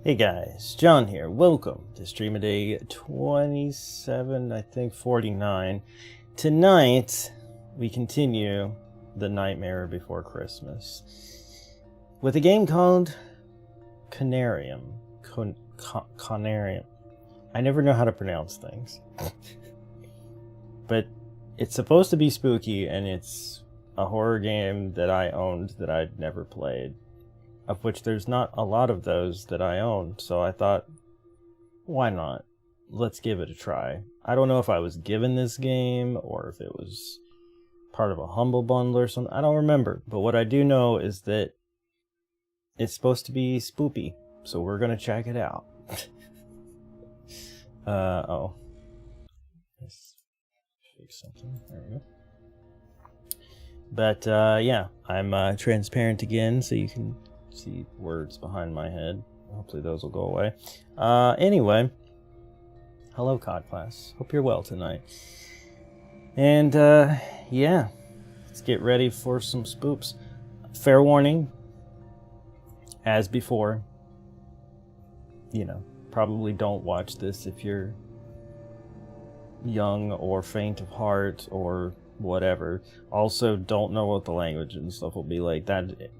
Hey guys, John here. Welcome to STREAMADAY 27, I think 49. Tonight, we continue The Nightmare Before Christmas with a game called Conarium. Conarium. I never know how to pronounce things. But it's supposed to be spooky, and it's a horror game that I owned that I'd never played. Of which there's not a lot of those that I own, so I thought, why not? Let's give it a try. I don't know if I was given this game, or if it was part of a Humble Bundle or something. I don't remember, but what I do know is that it's supposed to be spoopy, so we're gonna check it out. Oh. Let's fix something. There we go. But, yeah, I'm transparent again, so you can see words behind my head. Hopefully those will go away. Anyway, hello COD class. Hope you're well tonight. And yeah, let's get ready for some spoops. Fair warning, as before, you know, probably don't watch this if you're young or faint of heart or whatever. Also, don't know what the language and stuff will be like. That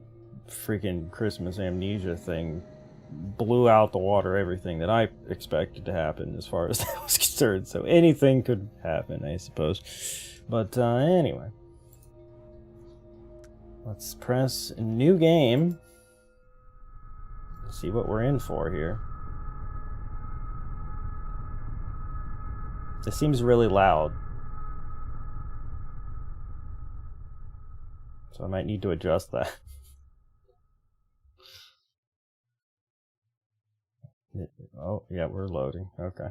freaking Christmas amnesia thing blew out the water everything that I expected to happen as far as that was concerned. So anything could happen, I suppose. But anyway, let's press a new game. See what we're in for here. This seems really loud, so I might need to adjust that. Oh, yeah, we're loading. Okay.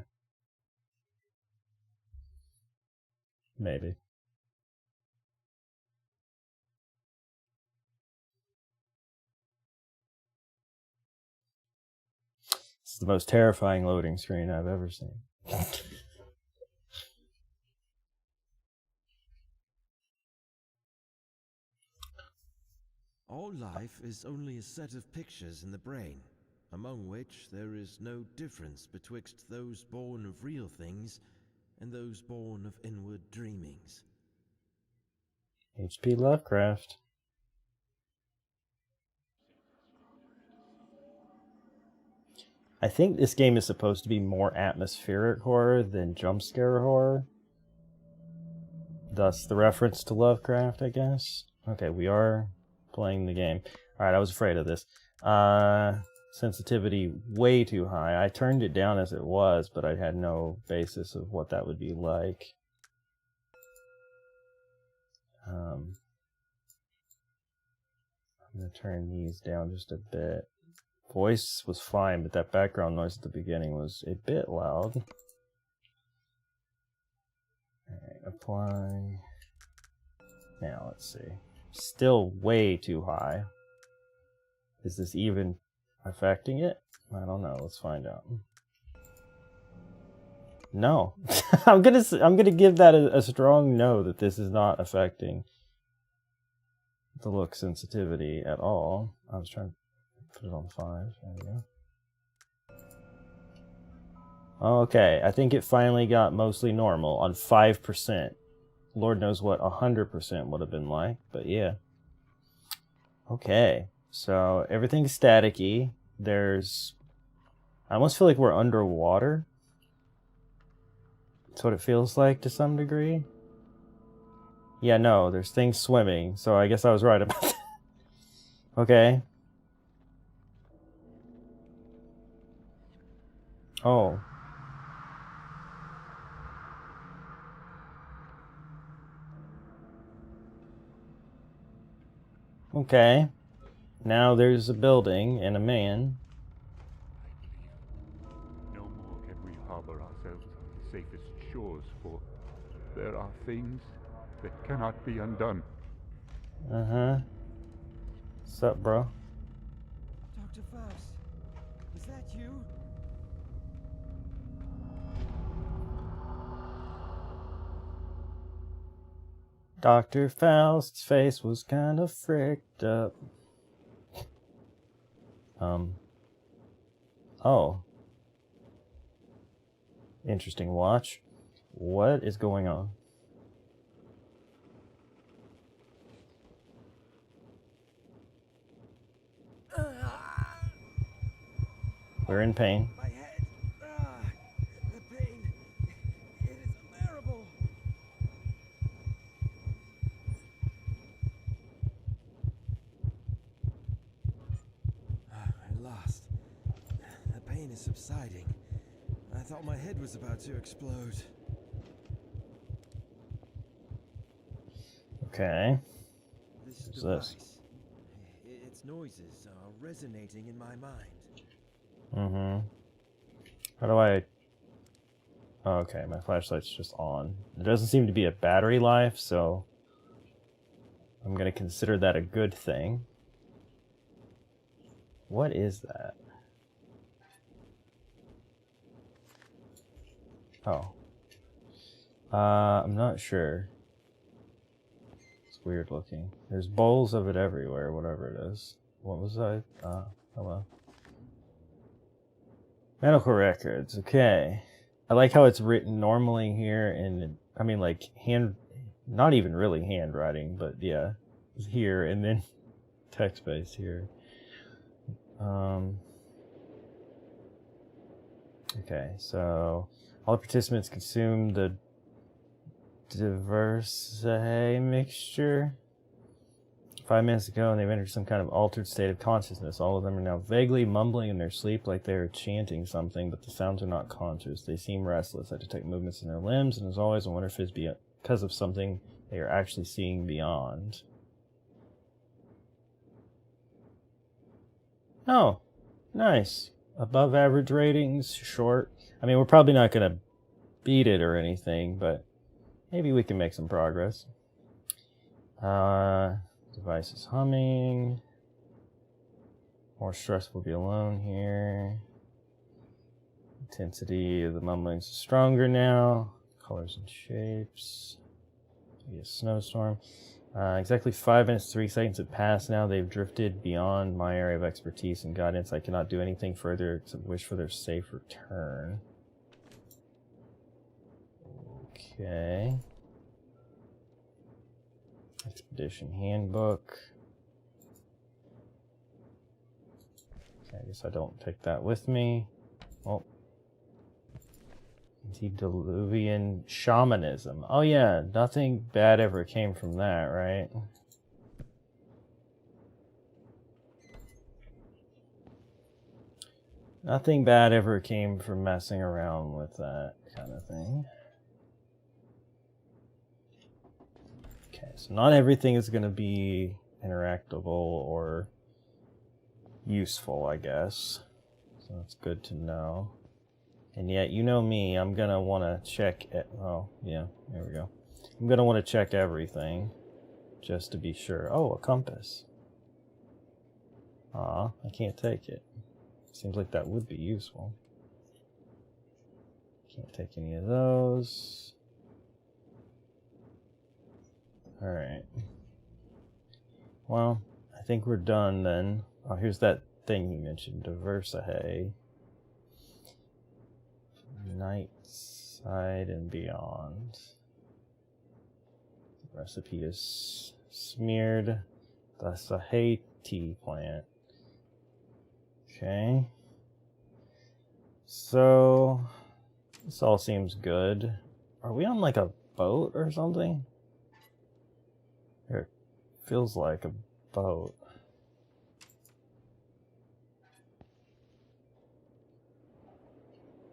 Maybe. This is the most terrifying loading screen I've ever seen. All life is only a set of pictures in the brain, among which there is no difference betwixt those born of real things and those born of inward dreamings. H.P. Lovecraft. I think this game is supposed to be more atmospheric horror than jump scare horror. Thus the reference to Lovecraft, I guess. Okay, we are playing the game. Alright, I was afraid of this. Sensitivity way too high. I turned it down as it was, but I had no basis of what that would be like. I'm going to turn these down just a bit. Voice was fine, but that background noise at the beginning was a bit loud. Alright, apply. Now, let's see. Still way too high. Is this even affecting it? I don't know. Let's find out. No. I'm gonna give that a strong no, that this is not affecting the look sensitivity at all. I was trying to put it on 5. There we go. Okay, I think it finally got mostly normal on 5%. Lord knows what 100% would have been like, but yeah. Okay, so everything's staticky. I almost feel like we're underwater. That's what it feels like to some degree. Yeah, no, there's things swimming, so I guess I was right about that. Okay. Oh. Okay. Now there's a building and a man. No more can we harbor ourselves on the safest shores, for there are things that cannot be undone. Uh-huh. What's up, bro? Dr. Faust, is that you? Dr. Faust's face was kind of fricked up. Oh. Interesting watch. What is going on? We're in pain. My head. The pain. It is unbearable. At last. The pain is subsiding. I thought my head was about to explode. Okay. This What's device. this? Its noises are resonating in my mind. Mm-hmm. How do I... Oh, okay, my flashlight's just on. There doesn't seem to be a battery life, so... I'm gonna consider that a good thing. What is that? Oh. I'm not sure. It's weird looking. There's bowls of it everywhere, whatever it is. What was I? Hello. Medical records, okay. I like how it's written normally here, and I mean, like, not even really handwriting, but yeah, it's here, and then text-based here. Okay, so all the participants consume the Diversae mixture 5 minutes ago, and they've entered some kind of altered state of consciousness. All of them are now vaguely mumbling in their sleep like they are chanting something, but the sounds are not conscious. They seem restless. I detect movements in their limbs, and as always, I wonder if it's because of something they are actually seeing beyond. Oh, nice. Above average ratings, short. I mean, we're probably not going to beat it or anything, but maybe we can make some progress. Device is humming. More stressful to be alone here. Intensity of the mumblings is stronger now. Colors and shapes. Maybe a snowstorm. Exactly 5 minutes, 3 seconds have passed now. They've drifted beyond my area of expertise and guidance. I cannot do anything further except wish for their safe return. Okay. Expedition handbook. Okay, I guess I don't take that with me. Oh. Antediluvian shamanism. Oh yeah, nothing bad ever came from that, right? Nothing bad ever came from messing around with that kind of thing. Okay, so not everything is going to be interactable or useful, I guess. So that's good to know. And yet, you know me, I'm going to want to check it. Oh, yeah, there we go. I'm going to want to check everything just to be sure. Oh, a compass. Aw, I can't take it. Seems like that would be useful. Can't take any of those. Alright. Well, I think we're done then. Oh, here's that thing you mentioned, Diversae. Night side and beyond. The recipe is smeared the Sahay tea plant. Okay. So, this all seems good. Are we on like a boat or something? It feels like a boat.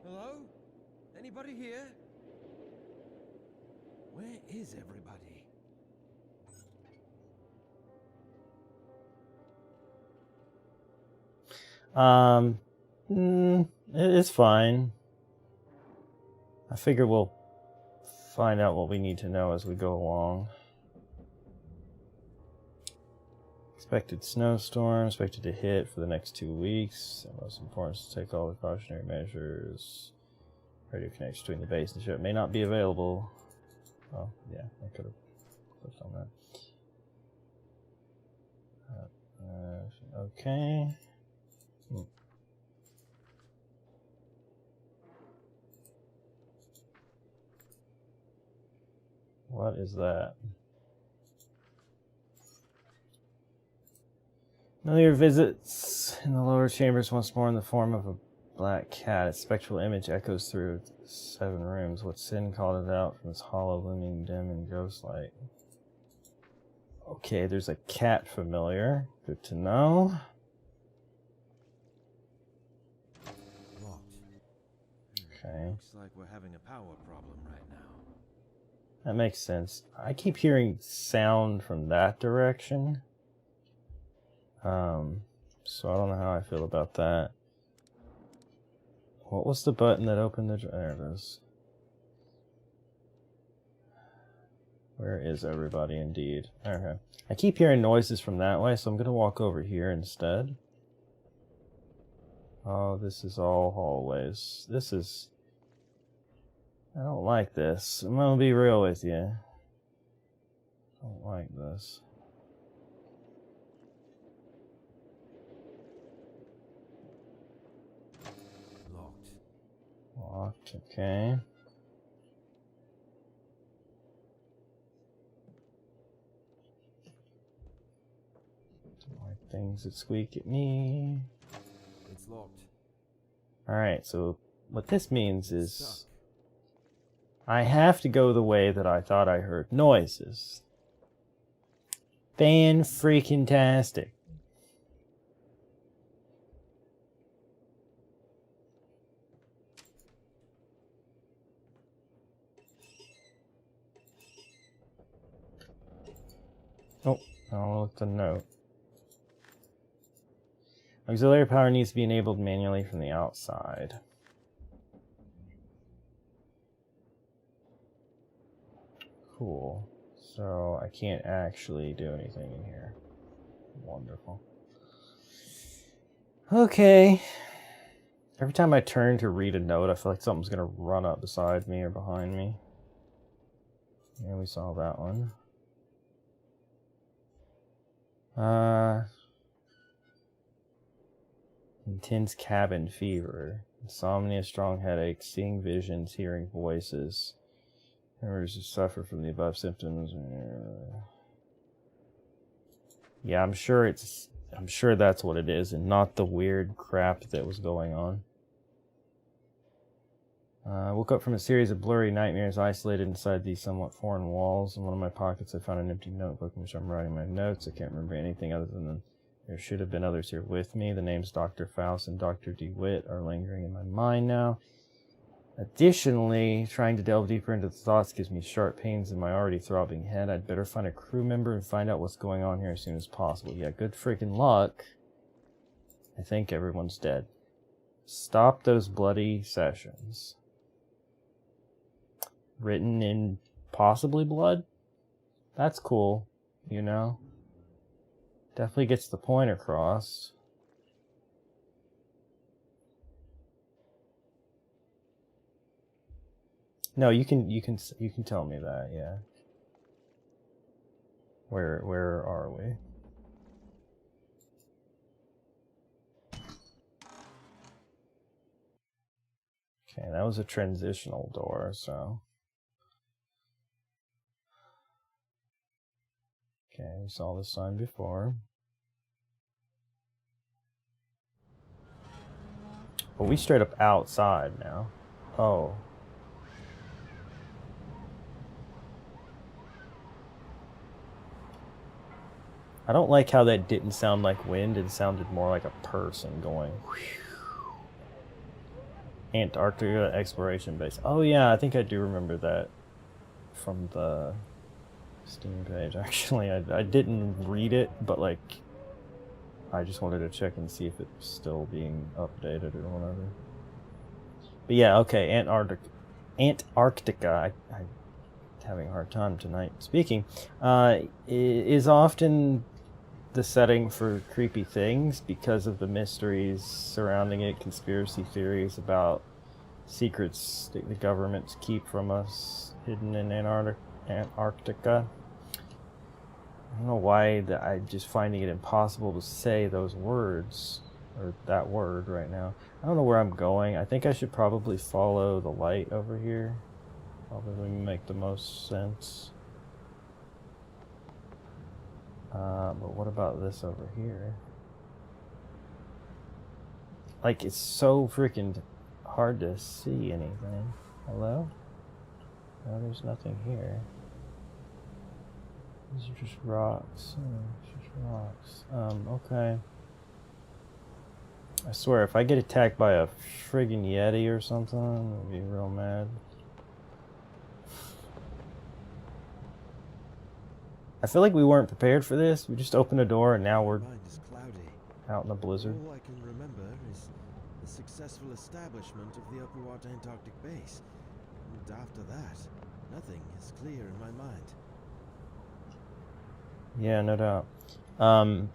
Hello? Anybody here? Where is everybody? It's fine. I figure we'll find out what we need to know as we go along. Expected snowstorm, expected to hit for the next 2 weeks. And most important is to take all the cautionary measures. Radio connection between the base and the ship may not be available. Oh, yeah, I could have clicked on that. Okay. What is that? Familiar visits in the lower chambers once more in the form of a black cat. Its spectral image echoes through 7 rooms. What sin called it out from its hollow, looming, dim, and ghost-like? Okay, there's a cat familiar. Good to know. Locked. Okay. Looks like we're having a power problem right now. That makes sense. I keep hearing sound from that direction. So I don't know how I feel about that. What was the button that opened the... There it is. Where is everybody, indeed? Okay. I keep hearing noises from that way, so I'm going to walk over here instead. Oh, this is all hallways. This is... I don't like this. I'm going to be real with you. I don't like this. Locked, okay. Don't like things that squeak at me. It's locked. Alright, so what this means is I have to go the way that I thought I heard noises. Fan-freaking-tastic. Oh, I'll look at the note. Auxiliary power needs to be enabled manually from the outside. Cool. So I can't actually do anything in here. Wonderful. Okay. Every time I turn to read a note, I feel like something's gonna run up beside me or behind me. Yeah, we saw that one. Intense cabin fever, insomnia, strong headaches, seeing visions, hearing voices. Members who suffer from the above symptoms. Yeah, I'm sure that's what it is, and not the weird crap that was going on. I woke up from a series of blurry nightmares, isolated inside these somewhat foreign walls. In one of my pockets, I found an empty notebook in which I'm writing my notes. I can't remember anything other than there should have been others here with me. The names Dr. Faust and Dr. DeWitt are lingering in my mind now. Additionally, trying to delve deeper into the thoughts gives me sharp pains in my already throbbing head. I'd better find a crew member and find out what's going on here as soon as possible. Yeah, good freaking luck. I think everyone's dead. Stop those bloody sessions. Written in possibly blood? That's cool, you know? Definitely gets the point across. No, you can tell me that, yeah. Where are we? Okay, that was a transitional door, so. Okay, we saw this sign before. But we straight up outside now. Oh. I don't like how that didn't sound like wind. It sounded more like a person going. Antarctica exploration base. Oh yeah, I think I do remember that from the Steam page. Actually, I didn't read it, but like I just wanted to check and see if it was still being updated or whatever. But yeah, okay, Antarctica. I'm having a hard time tonight speaking. Is often the setting for creepy things because of the mysteries surrounding it, conspiracy theories about secrets that the governments keep from us hidden in Antarctica. I don't know why I'm just finding it impossible to say those words, or that word right now. I don't know where I'm going. I think I should probably follow the light over here. Probably make the most sense. But what about this over here? Like, it's so freaking hard to see anything. Hello? No, there's nothing here. These are just rocks. It's just rocks. Okay. I swear, if I get attacked by a friggin' Yeti or something, I'll be real mad. I feel like we weren't prepared for this. We just opened a door and now we're My mind is cloudy. out in a blizzard. All I can remember is the successful establishment of the Upper Antarctic base. And after that, nothing is clear in my mind. Yeah, no doubt.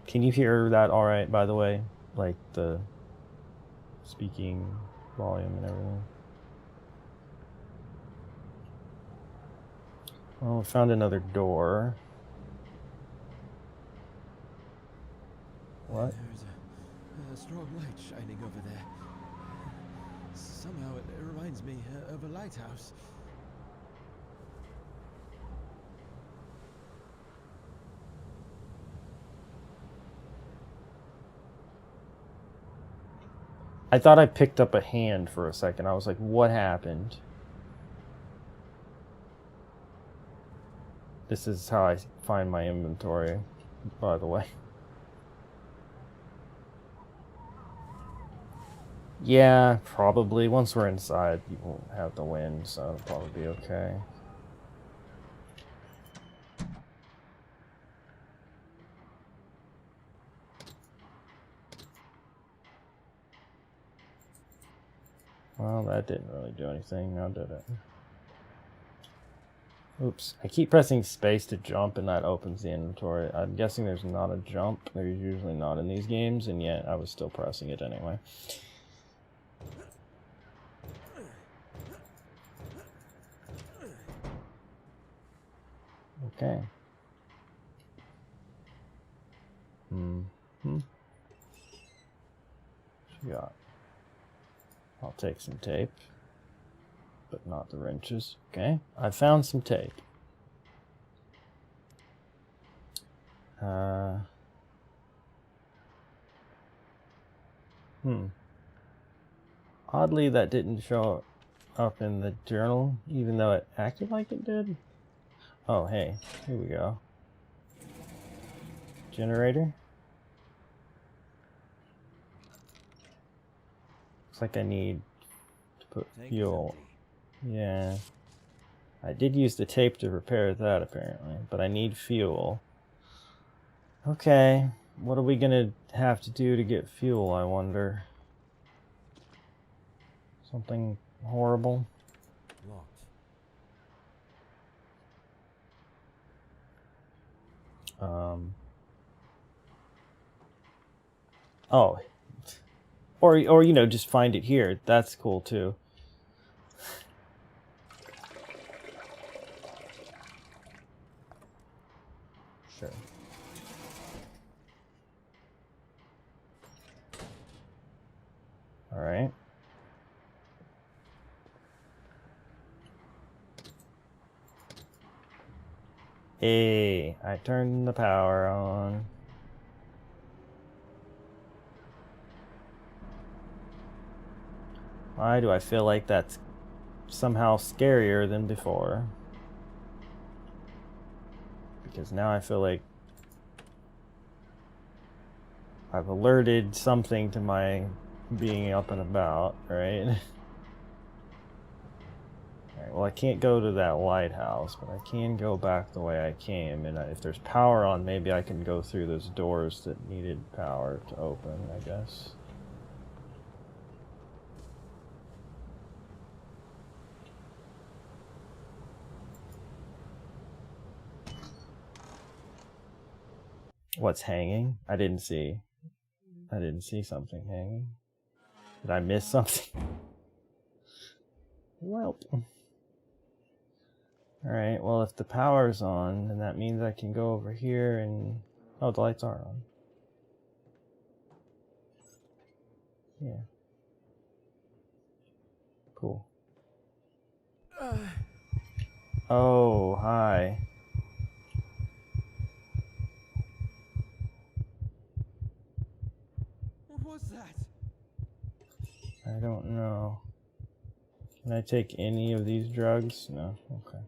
Can you hear that all right, by the way? Like the speaking volume and everything. Well, we found another door. What? There's a strong light shining over there. Somehow it reminds me of a lighthouse. I thought I picked up a hand for a second. I was like, what happened? This is how I find my inventory, by the way. Yeah, probably. Once we're inside, you won't have the wind, so it'll probably be okay. Well, that didn't really do anything, now did it? Oops. I keep pressing space to jump and that opens the inventory. I'm guessing there's not a jump. There's usually not in these games, and yet I was still pressing it anyway. Okay. What you got? I'll take some tape, but not the wrenches. Okay, I found some tape. Oddly, that didn't show up in the journal, even though it acted like it did. Oh, hey, here we go. Generator. Looks like I need to put fuel. Yeah. I did use the tape to repair that, apparently, but I need fuel. Okay, what are we gonna have to do to get fuel, I wonder? Something horrible? Locked. Oh. Or you know, just find it here. That's cool too. Sure. All right. Hey, I turned the power on. Why do I feel like that's somehow scarier than before? Because now I feel like I've alerted something to my being up and about, right? Alright, well, I can't go to that lighthouse, but I can go back the way I came, and if there's power on, maybe I can go through those doors that needed power to open, I guess. What's hanging? I didn't see something hanging. Did I miss something? Well. Alright, well if the power's on, then that means I can go over here and... Oh, the lights are on. Yeah. Cool. Oh, hi. I don't know. Can I take any of these drugs? No? Okay.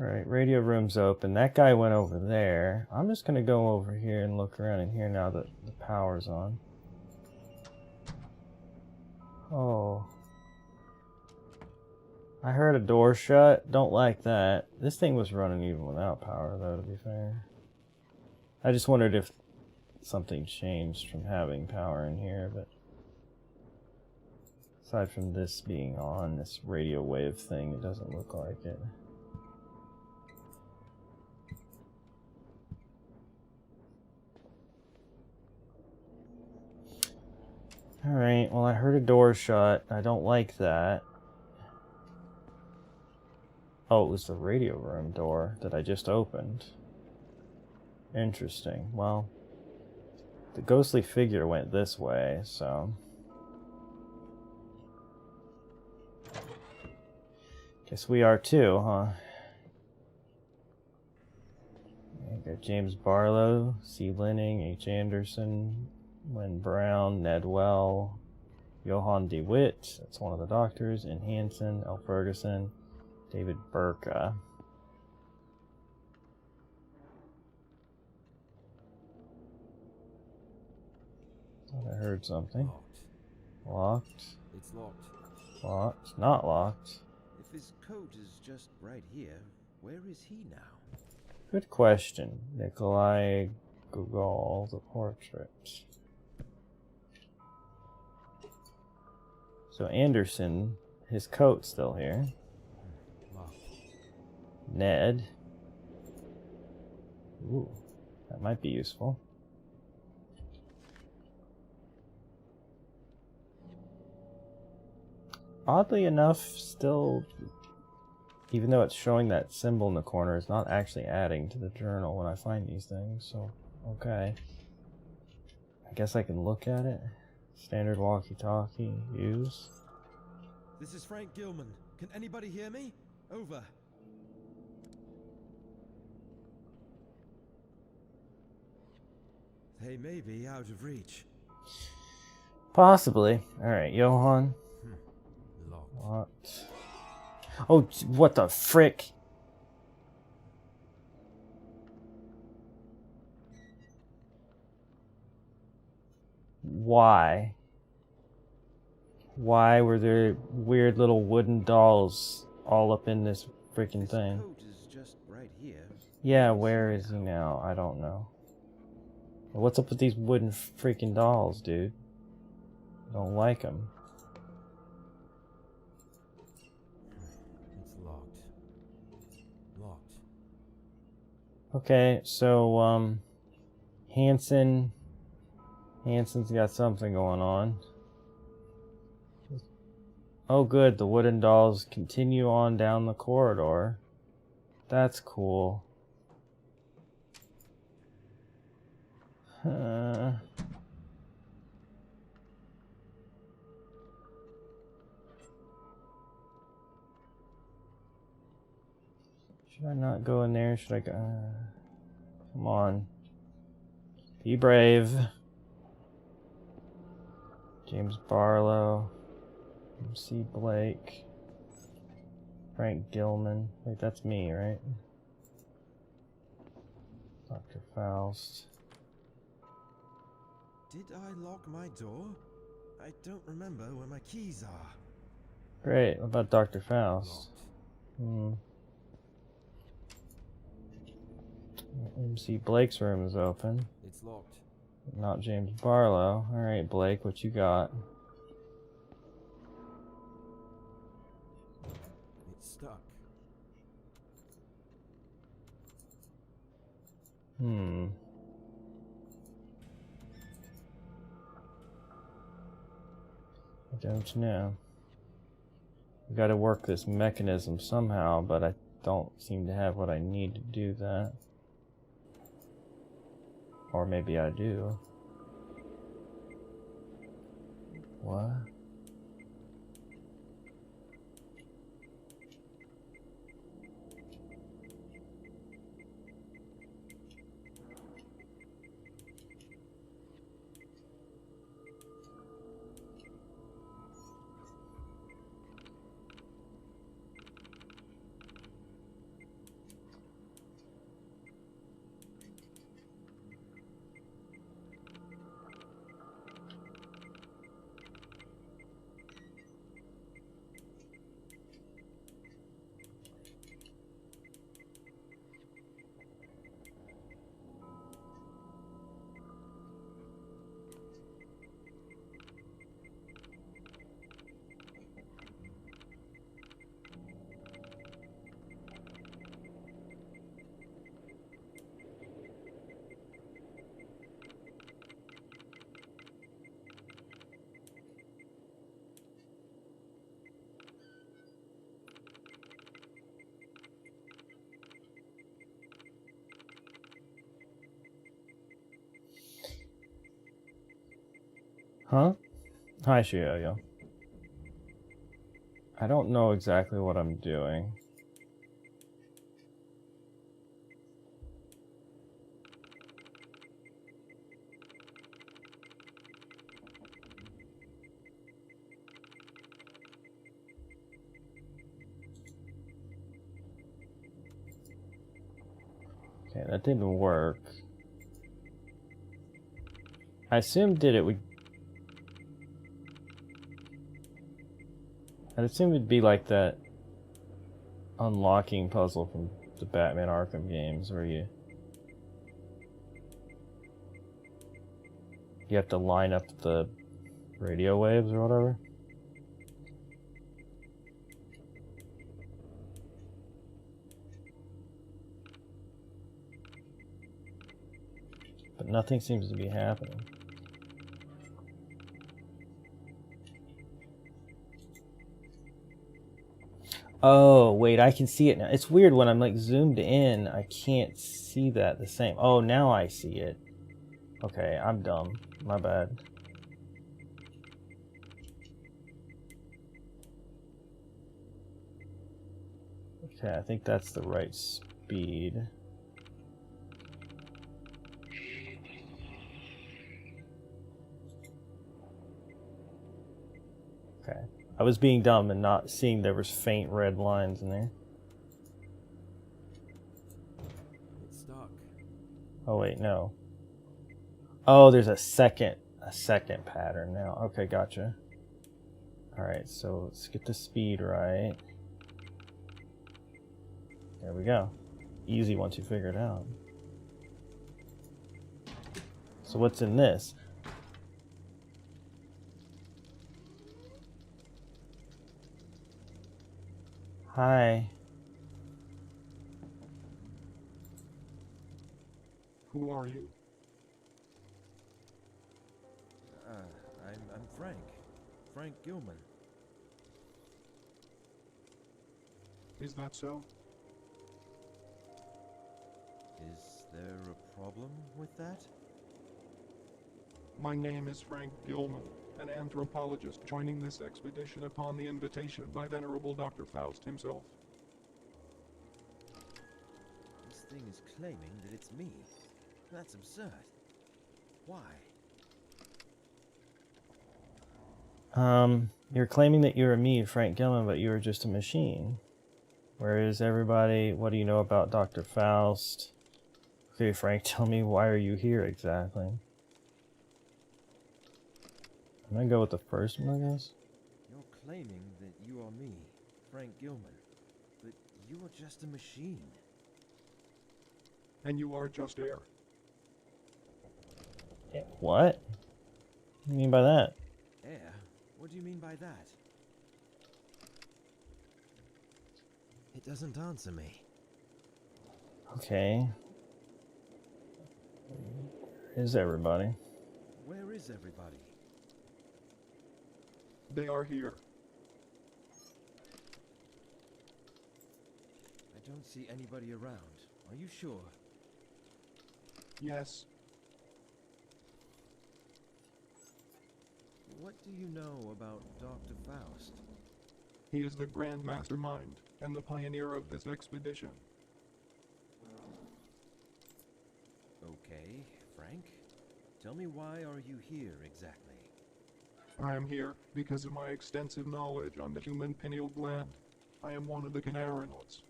Alright, radio room's open. That guy went over there. I'm just gonna go over here and look around in here now that the power's on. Oh. I heard a door shut. Don't like that. This thing was running even without power, though, to be fair. I just wondered if something changed from having power in here, but aside from this being on, this radio wave thing, it doesn't look like it. Alright, well I heard a door shut. I don't like that. Oh, it was the radio room door that I just opened. Interesting. Well, the ghostly figure went this way, so... guess we are too, huh? We got James Barlow, C. Linning, H. Anderson, Lynn Brown, Ned Well, Johann DeWitt, that's one of the doctors, and Hansen, L. Ferguson, David Burka. I heard something. Locked. It's locked. Locked. Not locked. If his coat is just right here, where is he now? Good question. Nikolai Gogol, the portrait. So Anderson, his coat's still here. Ned. Ooh, that might be useful. Oddly enough, still, even though it's showing that symbol in the corner, it's not actually adding to the journal when I find these things, so, okay. I guess I can look at it. Standard walkie-talkie, use. This is Frank Gilman. Can anybody hear me? Over. They may be out of reach. Possibly. Alright, Johann. Locked. What? Oh, what the frick? Why? Why were there weird little wooden dolls all up in this freaking thing? His coat is just right here. Yeah, where is he now? I don't know. What's up with these wooden freaking dolls, dude? I don't like them. It's locked. Locked. Okay, so, Hansen's got something going on. Oh good, the wooden dolls continue on down the corridor. That's cool. Should I not go in there? Should I go? Come on. Be brave. James Barlow. MC Blake. Frank Gilman. Wait, that's me, right? Dr. Faust. Did I lock my door? I don't remember where my keys are. Great. What about Dr. Faust? MC Blake's room is open. It's locked. Not James Barlow. Alright, Blake, what you got? It's stuck. I don't know. We gotta work this mechanism somehow, but I don't seem to have what I need to do that. Or maybe I do. What? Huh? Hi, Shioyo. I don't know exactly what I'm doing. Okay, that didn't work. I assumed I'd assume it'd be like that unlocking puzzle from the Batman Arkham games where you have to line up the radio waves or whatever. But nothing seems to be happening. Oh, wait, I can see it now. It's weird when I'm like zoomed in, I can't see that the same. Oh, now I see it. Okay, I'm dumb. My bad. Okay, I think that's the right speed. Okay. I was being dumb and not seeing there was faint red lines in there. It's stuck. Oh wait, no. Oh, there's a second pattern now. Okay, gotcha. Alright, so let's get the speed right. There we go. Easy once you figure it out. So what's in this? Hi. Who are you? I'm Frank. Frank Gilman. Is that so? Is there a problem with that? My name is Frank Gilman, an anthropologist joining this expedition upon the invitation by Venerable Dr. Faust himself. This thing is claiming that it's me. That's absurd. Why? You're claiming that you're me, Frank Gilman, but you were just a machine. Where is everybody? What do you know about Dr. Faust? Okay, Frank, tell me, why are you here exactly? I'm gonna go with the first one, I guess. You're claiming that you are me, Frank Gilman, but you are just a machine. And you are just air. What? What do you mean by that? Air? What do you mean by that? It doesn't answer me. Okay. Where is everybody? Where is everybody? They are here. I don't see anybody around. Are you sure? Yes. What do you know about Dr. Faust? He is the Grand Mastermind and the pioneer of this expedition. Okay, Frank. Tell me, why are you here exactly? I am here because of my extensive knowledge on the human pineal gland. I am one of the Conariums.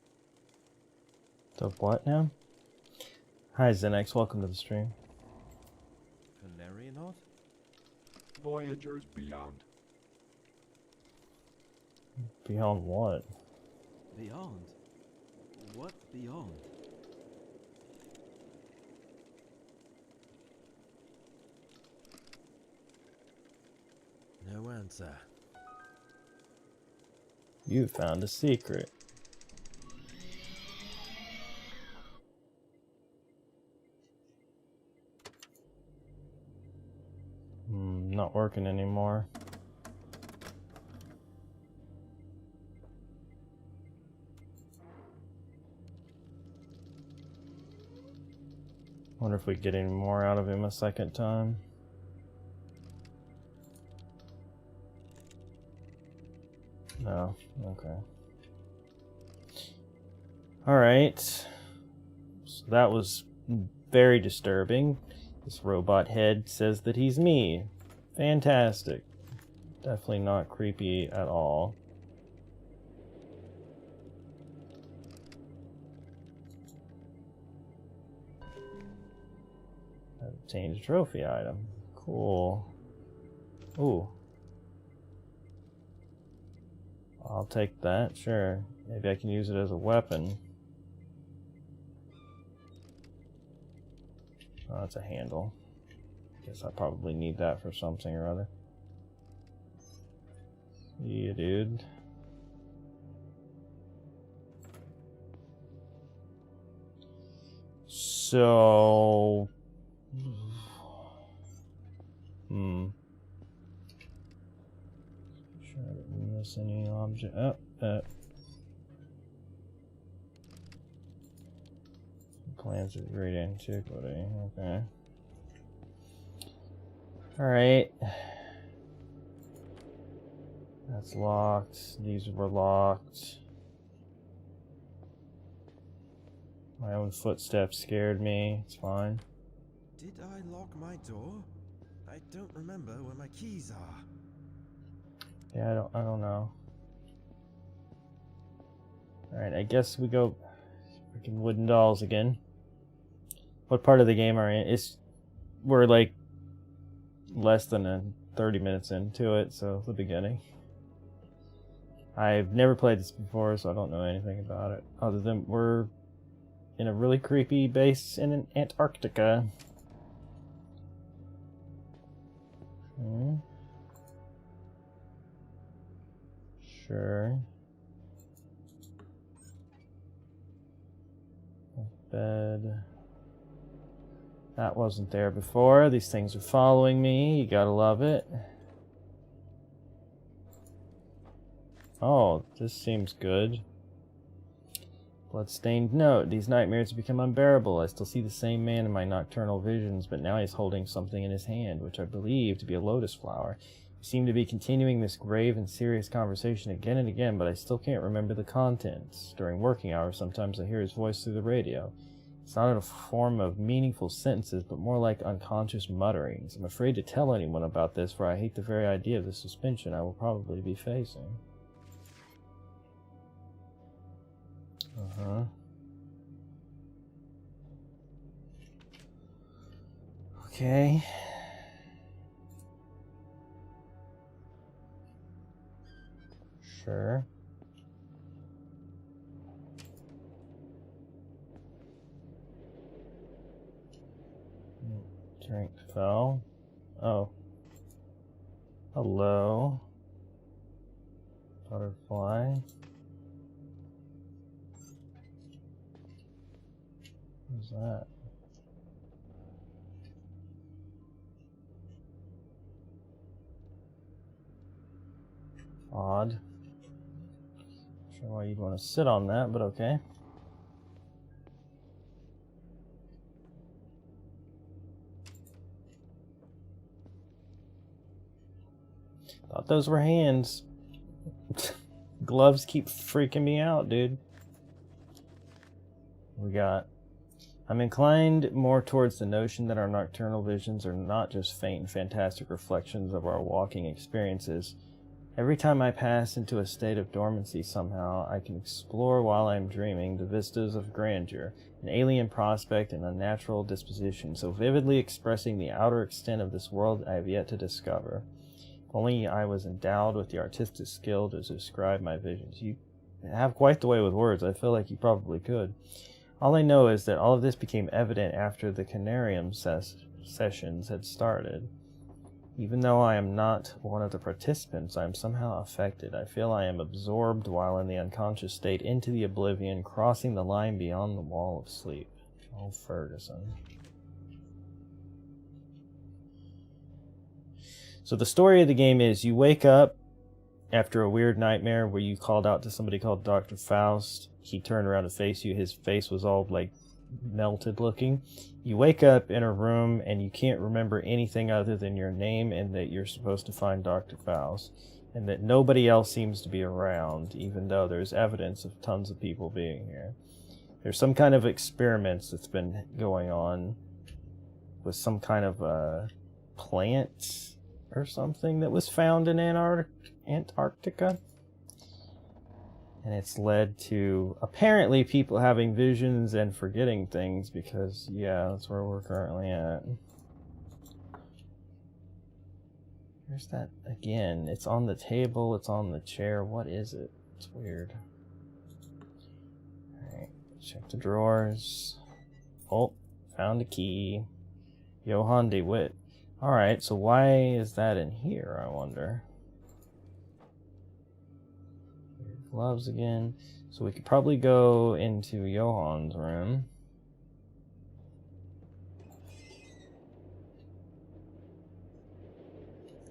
The what now? Hi, Zenex. Welcome to the stream. Conarium? Voyagers beyond. Beyond what? Beyond? What beyond? No answer. You found a secret. Not working anymore. Wonder if we get any more out of him a second time. No. Okay. Alright. So that was very disturbing. This robot head says that he's me. Fantastic. Definitely not creepy at all. Obtained a trophy item. Cool. Ooh. I'll take that, sure. Maybe I can use it as a weapon. Oh, it's a handle. Guess I probably need that for something or other. Yeah, dude. So... Sure I didn't miss any object. Plans of great antiquity. Okay. Alright. That's locked. These were locked. My own footsteps scared me. It's fine. Did I lock my door? I don't remember where my keys are. Yeah, I don't know. Alright, I guess we go freaking wooden dolls again. What part of the game are in? We're like less than 30 minutes into it, so the beginning. I've never played this before, so I don't know anything about it. Other than we're in a really creepy base in Antarctica. Sure. Bed. That wasn't there before. These things are following me. You gotta love it. Oh, this seems good. Bloodstained note. These nightmares have become unbearable. I still see the same man in my nocturnal visions, but now he's holding something in his hand, which I believe to be a lotus flower. We seem to be continuing this grave and serious conversation again and again, but I still can't remember the contents. During working hours, sometimes I hear his voice through the radio. It's not in a form of meaningful sentences, but more like unconscious mutterings. I'm afraid to tell anyone about this, for I hate the very idea of the suspension I will probably be facing. Okay. Sure. Drink fell. Oh. Hello. Butterfly. Who's that? Odd. Not sure why you'd want to sit on that, but okay. Thought those were hands. Gloves keep freaking me out, dude. We got... I'm inclined more towards the notion that our nocturnal visions are not just faint and fantastic reflections of our walking experiences. Every time I pass into a state of dormancy somehow, I can explore while I'm dreaming the vistas of grandeur, an alien prospect and unnatural disposition, so vividly expressing the outer extent of this world I have yet to discover. If only I was endowed with the artistic skill to describe my visions. You have quite the way with words. I feel like you probably could. All I know is that all of this became evident after the Conarium sessions had started. Even though I am not one of the participants, I am somehow affected. I feel I am absorbed while in the unconscious state into the oblivion, crossing the line beyond the wall of sleep. Oh, Ferguson. So the story of the game is you wake up after a weird nightmare where you called out to somebody called Dr. Faust. He turned around to face you. His face was all like melted looking. You wake up in a room and you can't remember anything other than your name and that you're supposed to find Dr. Faust. and that nobody else seems to be around, even though there's evidence of tons of people being here. There's some kind of experiments that's been going on with some kind of a plant or something that was found in Antarctica. And it's led to apparently people having visions and forgetting things because, yeah, that's where we're currently at. Where's that again? It's on the table, it's on the chair. What is it? It's weird. Alright, check the drawers. Oh, found a key. Johann de Witt. Alright, so why is that in here, I wonder? Gloves again. So we could probably go into Johann's room.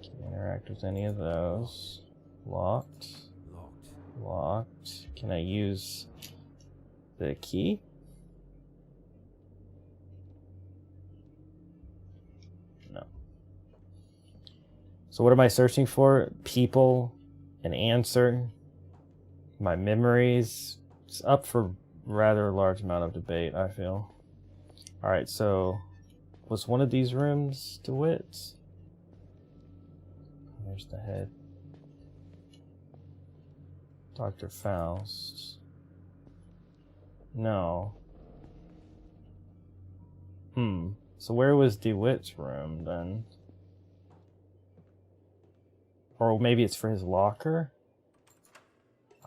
Can't interact with any of those. Locked. Locked. Can I use the key? No. So what am I searching for? People, an answer. My memories. It's up for rather large amount of debate, I feel. Alright, so was one of these rooms DeWitt's? There's the head. Dr. Faust. No. So where was DeWitt's room then? Or maybe it's for his locker?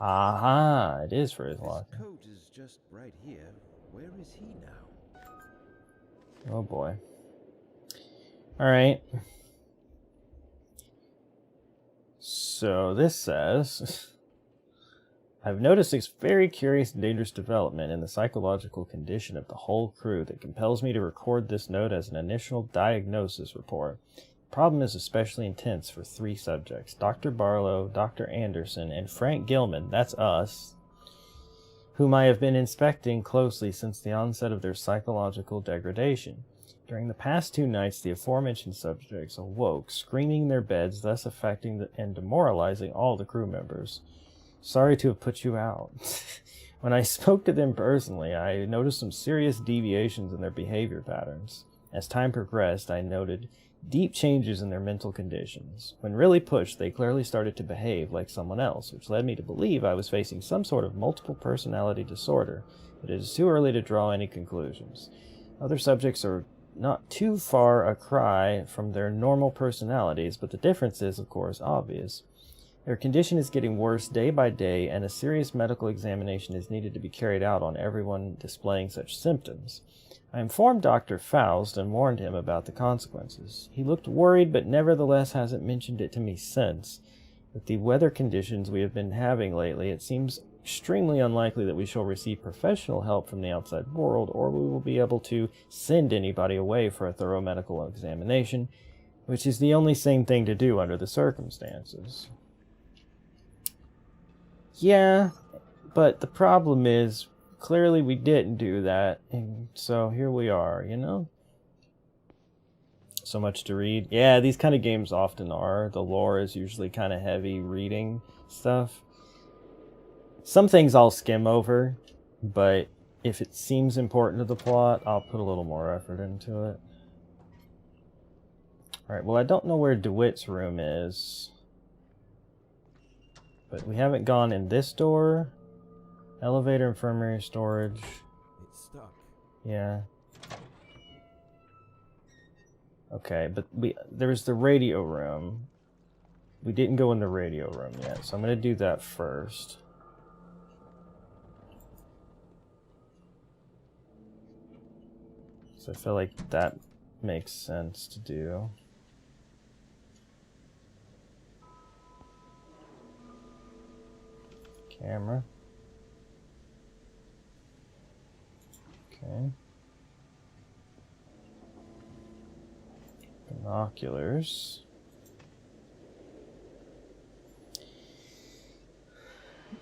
Aha, it is for his locker. His coat is just right here. Where is he now? Oh boy. Alright. So this says, I've noticed a very curious and dangerous development in the psychological condition of the whole crew that compels me to record this note as an initial diagnosis report. The problem is especially intense for 3 subjects: Dr. Barlow, Dr. Anderson, and Frank Gilman, that's us, whom I have been inspecting closely since the onset of their psychological degradation. During the past 2 nights, the aforementioned subjects awoke, screaming in their beds, thus affecting and demoralizing all the crew members. Sorry to have put you out. When I spoke to them personally, I noticed some serious deviations in their behavior patterns. As time progressed, I noted deep changes in their mental conditions. When really pushed, they clearly started to behave like someone else, which led me to believe I was facing some sort of multiple personality disorder, but it is too early to draw any conclusions. Other subjects are not too far a cry from their normal personalities, but the difference is, of course, obvious. Their condition is getting worse day by day, and a serious medical examination is needed to be carried out on everyone displaying such symptoms. I informed Dr. Faust and warned him about the consequences. He looked worried, but nevertheless hasn't mentioned it to me since. With the weather conditions we have been having lately, it seems extremely unlikely that we shall receive professional help from the outside world, or we will be able to send anybody away for a thorough medical examination, which is the only sane thing to do under the circumstances. Yeah, but the problem is, clearly we didn't do that, and so here we are, you know? So much to read. Yeah, these kind of games often are. The lore is usually kind of heavy reading stuff. Some things I'll skim over, but if it seems important to the plot, I'll put a little more effort into it. Alright, well I don't know where DeWitt's room is. But we haven't gone in this door. Elevator, infirmary, storage. It's stuck. Yeah. Okay, but there's the radio room. We didn't go in the radio room yet, so I'm going to do that first. So I feel like that makes sense to do. Camera. Okay. Binoculars.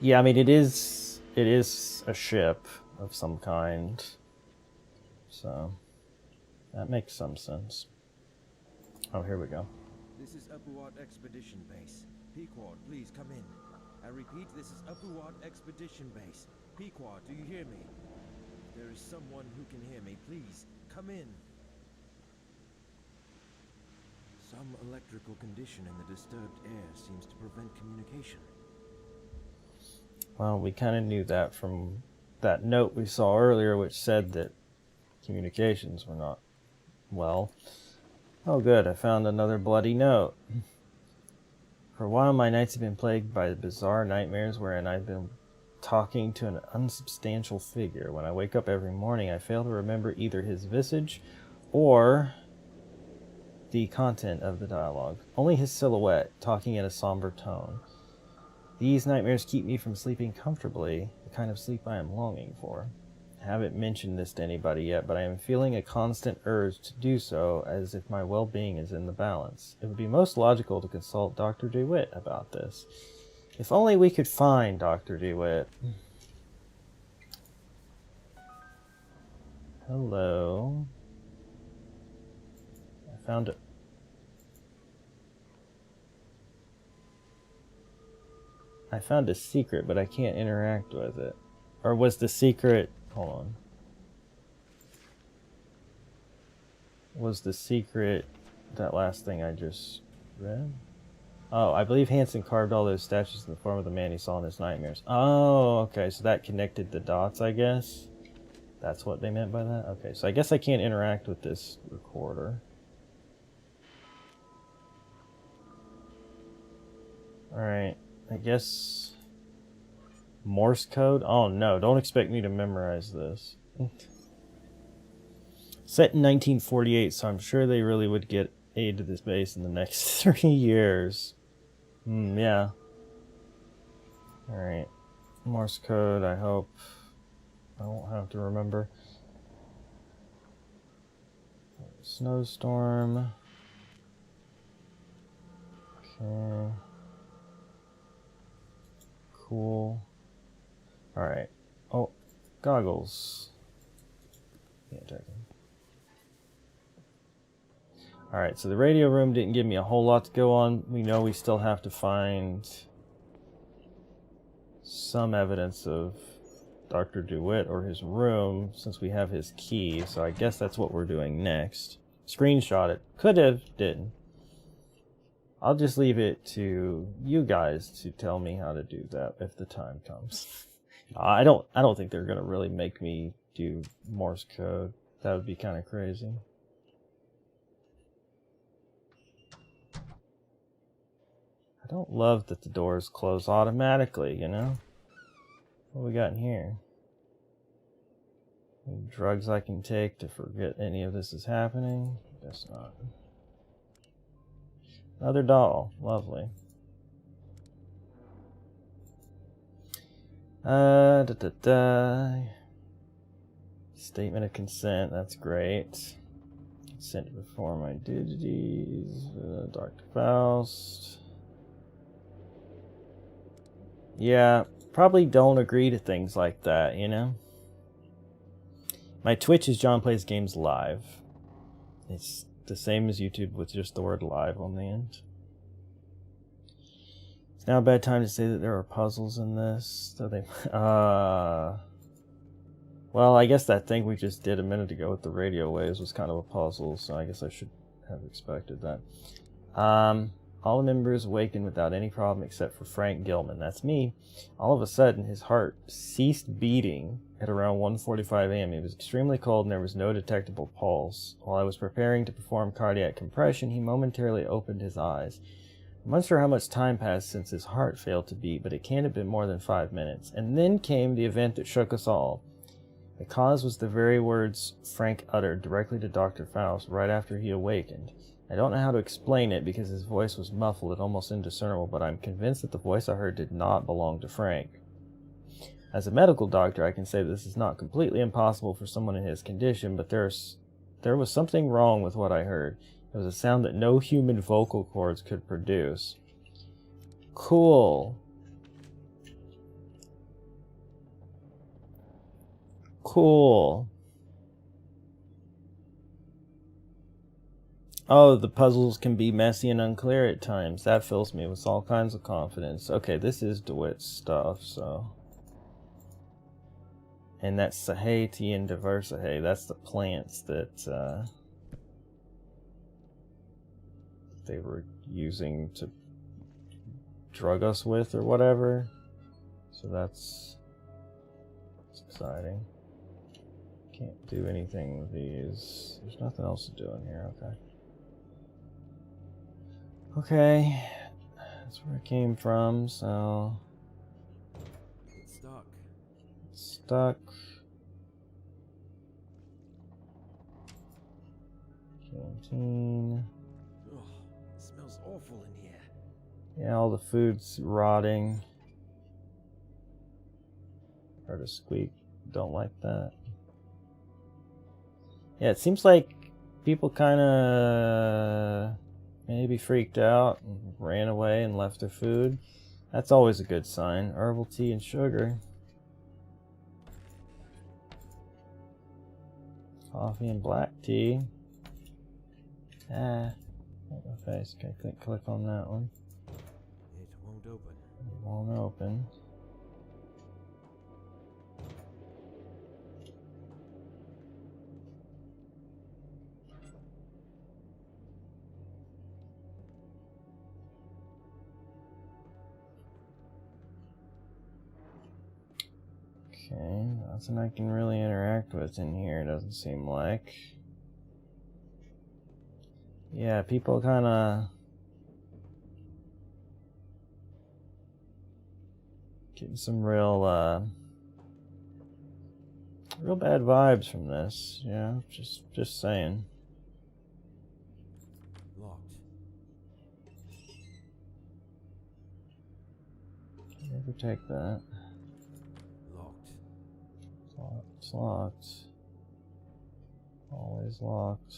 Yeah, I mean it is a ship of some kind. So that makes some sense. Oh, here we go. This is Upward Expedition Base. Pequod, please come in. I repeat, this is Upuat Expedition Base. Pequod, do you hear me? If there is someone who can hear me, please, come in. Some electrical condition in the disturbed air seems to prevent communication. Well, we kind of knew that from that note we saw earlier, which said that communications were not well. Oh good, I found another bloody note. For a while my nights have been plagued by bizarre nightmares wherein I've been talking to an unsubstantial figure. When I wake up every morning, I fail to remember either his visage or the content of the dialogue. Only his silhouette, talking in a somber tone. These nightmares keep me from sleeping comfortably, the kind of sleep I am longing for. I haven't mentioned this to anybody yet, but I am feeling a constant urge to do so, as if my well-being is in the balance. It would be most logical to consult Dr. DeWitt about this. If only we could find Dr. DeWitt. Hello. I found it. I found a secret, but I can't interact with it. Or was the secret... Hold on. Was the secret that last thing I just read? Oh, I believe Hansen carved all those statues in the form of the man he saw in his nightmares. Oh, okay, so that connected the dots, I guess. That's what they meant by that? Okay, so I guess I can't interact with this recorder. Alright, I guess... Morse code? Oh no, don't expect me to memorize this. Set in 1948, so I'm sure they really would get aid to this base in the next 3 years. Yeah. Alright. Morse code, I hope I won't have to remember. Snowstorm. Okay. Cool. Alright. Oh, goggles. Yeah, check them. Alright, so the radio room didn't give me a whole lot to go on. We know we still have to find some evidence of Dr. DeWitt or his room, since we have his key, so I guess that's what we're doing next. Screenshot it. Could have, didn't. I'll just leave it to you guys to tell me how to do that if the time comes. I don't think they're gonna really make me do Morse code. That would be kind of crazy. I don't love that the doors close automatically, you know? What we got in here? Any drugs I can take to forget any of this is happening? Guess not. Another doll. Lovely. Statement of consent. That's great. Consent to perform my duties. Dr. Faust. Yeah, probably don't agree to things like that, you know? My Twitch is JonPlaysGamesLive. It's the same as YouTube with just the word live on the end. It's now a bad time to say that there are puzzles in this. So they, well, I guess that thing we just did a minute ago with the radio waves was kind of a puzzle, so I guess I should have expected that. All the members awakened without any problem except for Frank Gilman. That's me. All of a sudden, his heart ceased beating at around 1:45 a.m. He was extremely cold and there was no detectable pulse. While I was preparing to perform cardiac compression, he momentarily opened his eyes. I'm unsure how much time passed since his heart failed to beat, but it can't have been more than 5 minutes. And then came the event that shook us all. The cause was the very words Frank uttered directly to Dr. Faust right after he awakened. I don't know how to explain it because his voice was muffled and almost indiscernible, but I'm convinced that the voice I heard did not belong to Frank. As a medical doctor, I can say that this is not completely impossible for someone in his condition, but there was something wrong with what I heard. It was a sound that no human vocal cords could produce. Cool. Cool. Oh, the puzzles can be messy and unclear at times. That fills me with all kinds of confidence. Okay, this is DeWitt's stuff, so... And that's Sahati and Diversahay. That's the plants that they were using to drug us with or whatever. So that's exciting. Can't do anything with these. There's nothing else to do in here, okay. Okay, that's where it came from, so... It's stuck. It's stuck. Canteen. Ugh, it smells awful in here. Yeah, all the food's rotting. Heard a squeak. Don't like that. Yeah, it seems like people kind of maybe freaked out and ran away and left their food. That's always a good sign. Herbal tea and sugar. Coffee and black tea. Ah, not my face. Okay, click on that one. It won't open. It won't open. Okay, nothing I can really interact with in here, doesn't seem like. Yeah, people kind of getting some real bad vibes from this. Yeah, just saying. Locked. Never take that. Locked. It's locked. Always locked.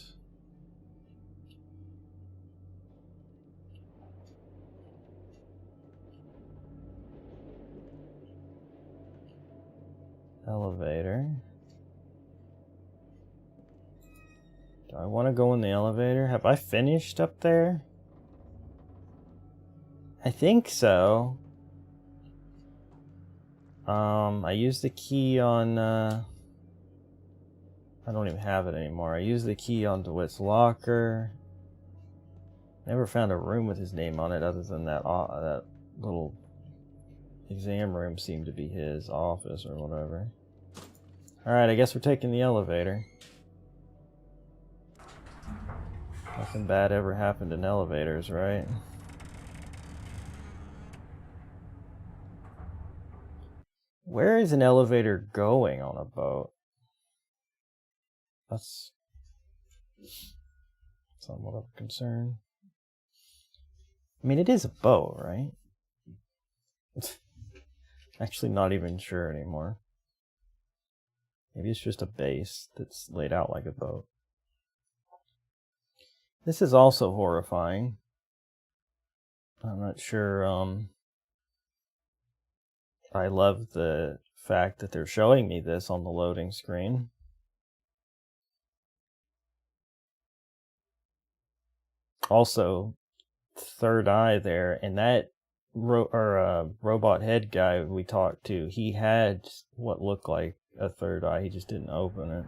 Elevator. Do I want to go in the elevator? Have I finished up there? I think so. I used the key on, I don't even have it anymore. I used the key on DeWitt's locker. Never found a room with his name on it other than that little exam room seemed to be his office or whatever. Alright, I guess we're taking the elevator. Nothing bad ever happened in elevators, right? Where is an elevator going on a boat? That's somewhat of a concern. I mean, it is a boat, right? Actually not even sure anymore. Maybe it's just a base that's laid out like a boat. This is also horrifying. I'm not sure, I love the fact that they're showing me this on the loading screen. Also, third eye there, and that robot head guy we talked to, he had what looked like a third eye, he just didn't open it.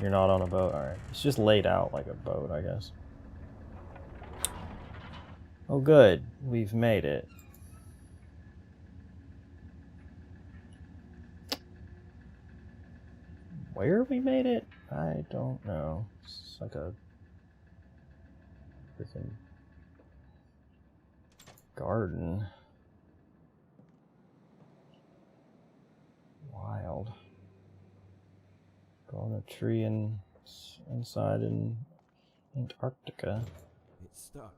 You're not on a boat, alright. It's just laid out like a boat, I guess. Oh good, we've made it. Where we made it? I don't know. It's like a freaking garden. Wild. Growing a tree inside in Antarctica. It's stuck.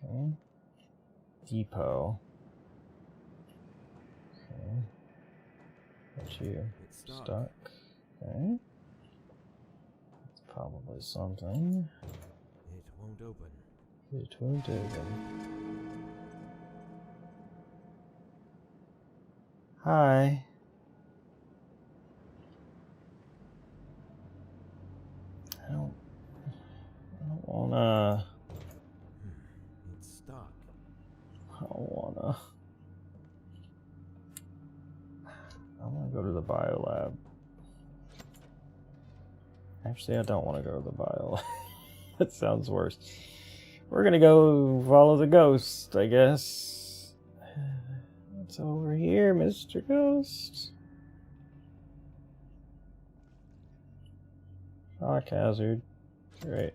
Okay. Depot. Okay. Got you It's stuck. stuck. Okay. That's probably something. It won't open. It won't open. Hi. I don't... Actually, I don't want to go to the bio. That sounds worse. We're gonna go follow the ghost, I guess. What's over here, Mr. Ghost? Shock hazard. Great.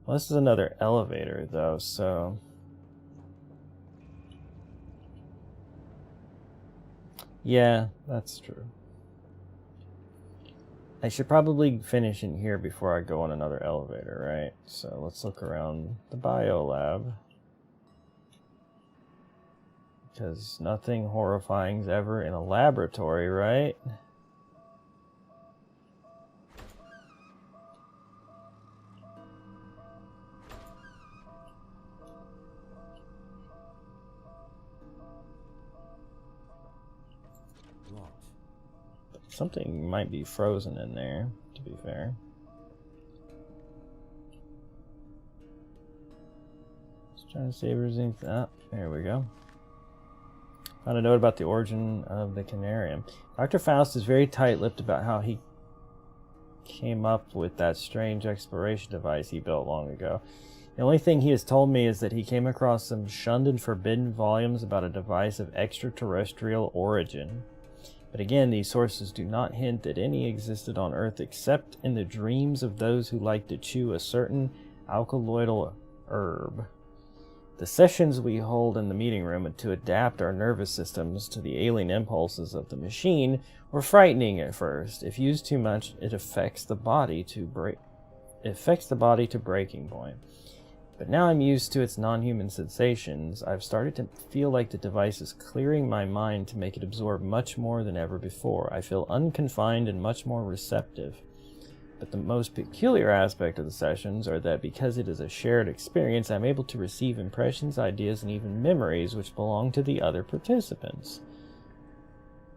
Well, this is another elevator, though, so... Yeah, that's true. I should probably finish in here before I go on another elevator, right? So let's look around the biolab. Because nothing horrifying is ever in a laboratory, right? Something might be frozen in there, to be fair. Just trying to see if there's anything. Ah, there we go. Found a note about the origin of the Conarium. Dr. Faust is very tight-lipped about how he came up with that strange exploration device he built long ago. The only thing he has told me is that he came across some shunned and forbidden volumes about a device of extraterrestrial origin. But again, these sources do not hint that any existed on Earth except in the dreams of those who like to chew a certain alkaloidal herb. The sessions we hold in the meeting room to adapt our nervous systems to the alien impulses of the machine were frightening at first. If used too much, it affects the body to breaking point. But now I'm used to its non-human sensations. I've started to feel like the device is clearing my mind to make it absorb much more than ever before. I feel unconfined and much more receptive. But the most peculiar aspect of the sessions are that because it is a shared experience, I'm able to receive impressions, ideas, and even memories which belong to the other participants.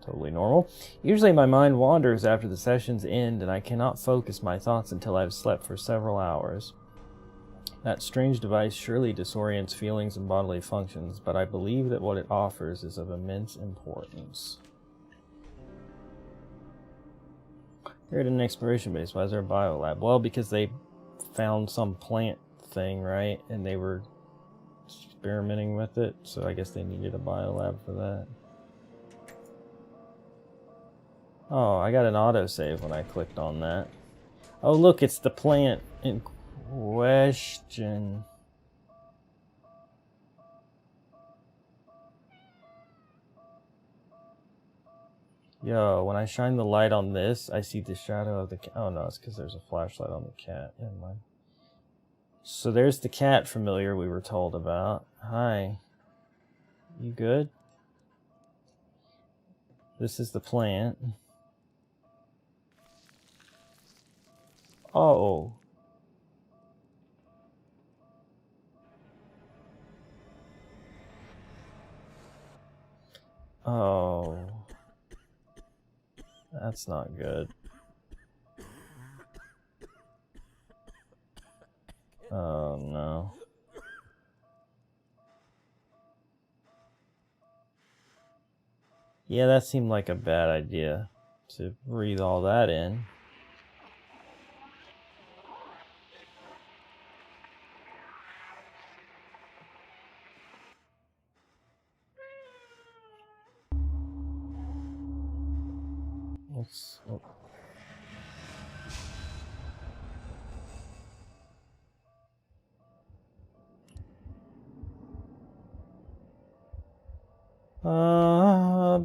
Totally normal. Usually my mind wanders after the sessions end, and I cannot focus my thoughts until I've slept for several hours. That strange device surely disorients feelings and bodily functions, but I believe that what it offers is of immense importance. You're at an exploration base. Why is there a biolab? Well, because they found some plant thing, right? And they were experimenting with it, so I guess they needed a biolab for that. Oh, I got an autosave when I clicked on that. Oh, look, it's the plant in question. Yo, when I shine the light on this, I see the shadow of the cat. Oh no, it's because there's a flashlight on the cat. Never mind. So there's the cat familiar we were told about. Hi. You good? This is the plant. Oh. Oh. That's not good. Oh no. Yeah, that seemed like a bad idea to breathe all that in. Oh.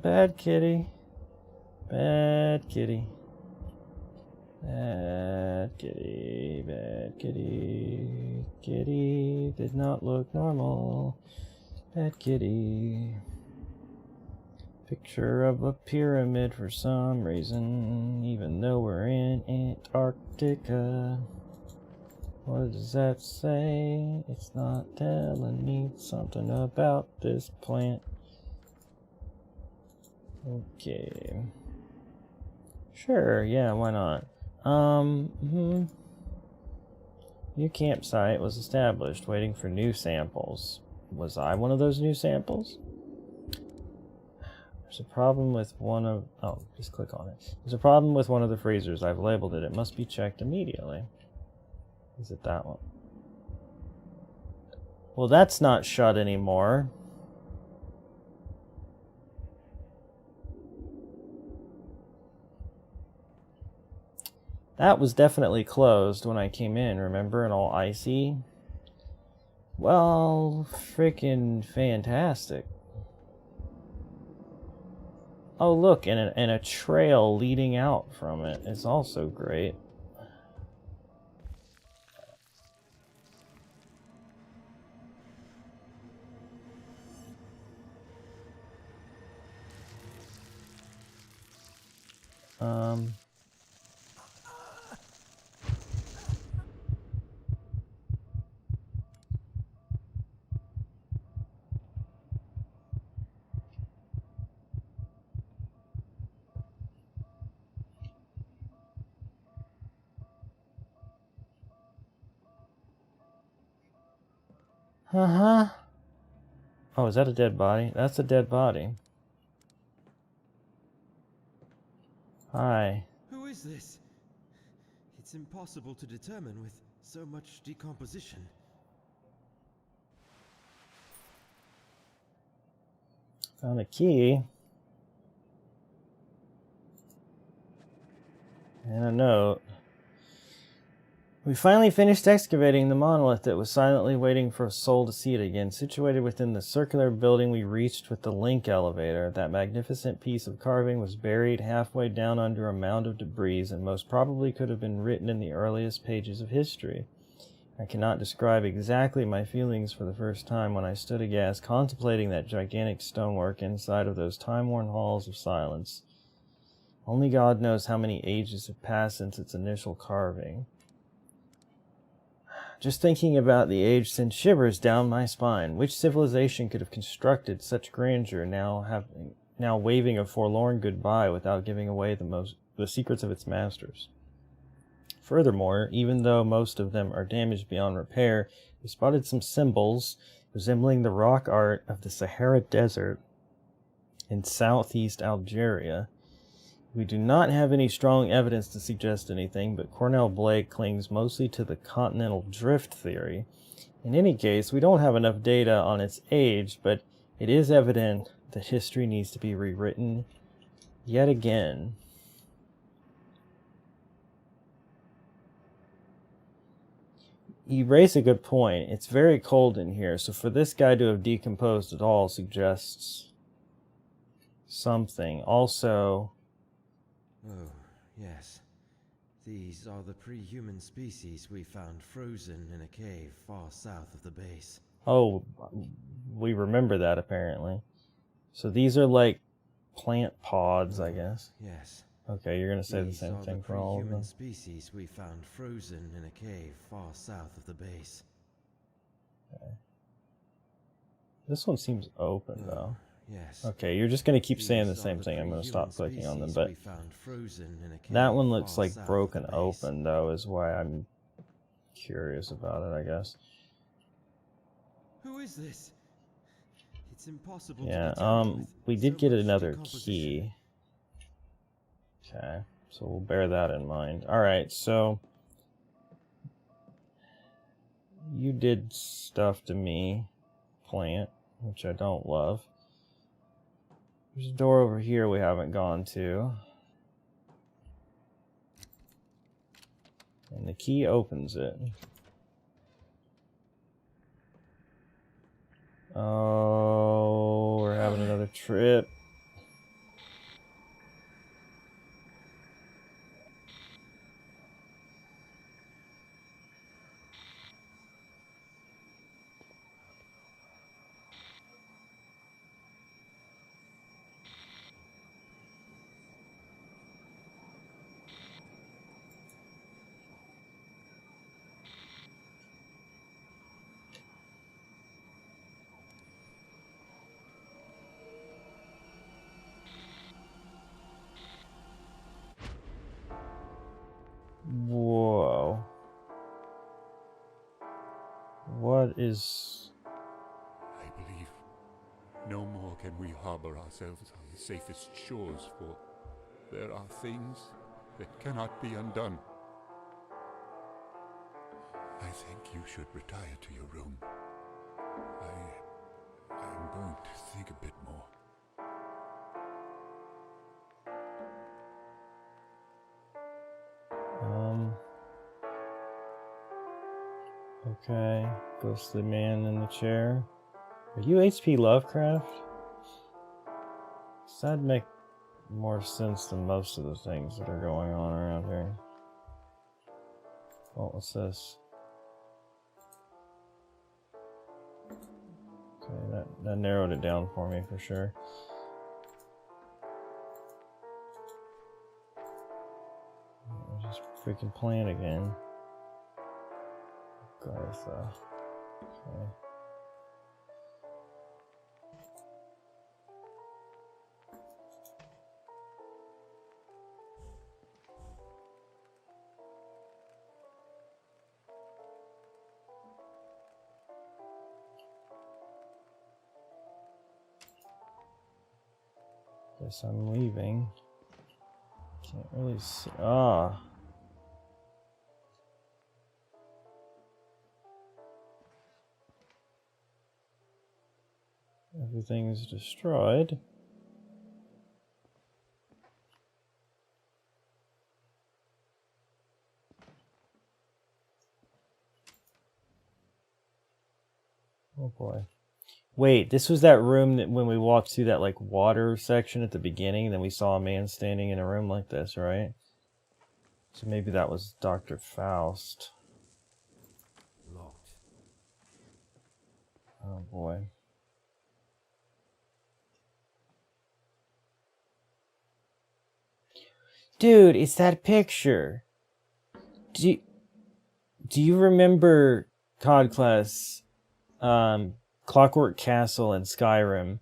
Bad kitty. Bad kitty. Bad kitty. Bad kitty. Kitty did not look normal. Bad kitty. Picture of a pyramid for some reason, even though we're in Antarctica. What does that say? It's not telling me something about this plant. Okay. Sure, yeah, why not? New campsite was established, waiting for new samples. Was I one of those new samples? There's a problem with one of... Oh, just click on it. There's a problem with one of the freezers. I've labeled it. It must be checked immediately. Is it that one? Well, that's not shut anymore. That was definitely closed when I came in, remember? And all icy. Well, freaking fantastic. Oh, look, and a trail leading out from it is also great. Uh-huh. Oh, is that a dead body? That's a dead body. Hi. Who is this? It's impossible to determine with so much decomposition. Found a key. And a note. We finally finished excavating the monolith that was silently waiting for a soul to see it again. Situated within the circular building we reached with the link elevator, that magnificent piece of carving was buried halfway down under a mound of debris and most probably could have been written in the earliest pages of history. I cannot describe exactly my feelings for the first time when I stood aghast contemplating that gigantic stonework inside of those time-worn halls of silence. Only God knows how many ages have passed since its initial carving. Just thinking about the age sends shivers down my spine. Which civilization could have constructed such grandeur, now waving a forlorn goodbye without giving away the secrets of its masters? Furthermore, even though most of them are damaged beyond repair, we spotted some symbols resembling the rock art of the Sahara Desert in southeast Algeria. We do not have any strong evidence to suggest anything, but Cornell Blake clings mostly to the continental drift theory. In any case, we don't have enough data on its age, but it is evident that history needs to be rewritten yet again. You raise a good point. It's very cold in here, so for this guy to have decomposed at all suggests something. Also... Oh, yes. These are the pre-human species we found frozen in a cave far south of the base. Oh, we remember that apparently. So these are like plant pods, I guess. Yes. Okay, you're gonna say the same thing for all of them. These are the pre-human species we found frozen in a cave far south of the base. Okay. This one seems open though. Yes. Okay, you're just going to keep saying the same thing. I'm going to stop clicking on them, but that one looks like broken open, though, is why I'm curious about it, I guess. Who is this? It's impossible. Yeah, we did get another key. Okay, so we'll bear that in mind. Alright, so you did stuff to me, plant, which I don't love. There's a door over here we haven't gone to. And the key opens it. Oh, we're having another trip. Whoa. What is... I believe no more can we harbor ourselves on the safest shores, for there are things that cannot be undone. I think you should retire to your room. I'm going to think a bit more. Okay. Ghostly man in the chair. Are you HP Lovecraft? That'd make more sense than most of the things that are going on around here. Oh, what's this? Okay, that narrowed it down for me for sure. Just freaking playing again. Gartha. Okay. Guess I'm leaving. Can't really see. Ah. Everything is destroyed. Oh boy. Wait, this was that room that when we walked through that like water section at the beginning, then we saw a man standing in a room like this, right? So maybe that was Dr. Faust. Locked. Oh boy. Dude, it's that picture. Do you remember COD Class, Clockwork Castle in Skyrim?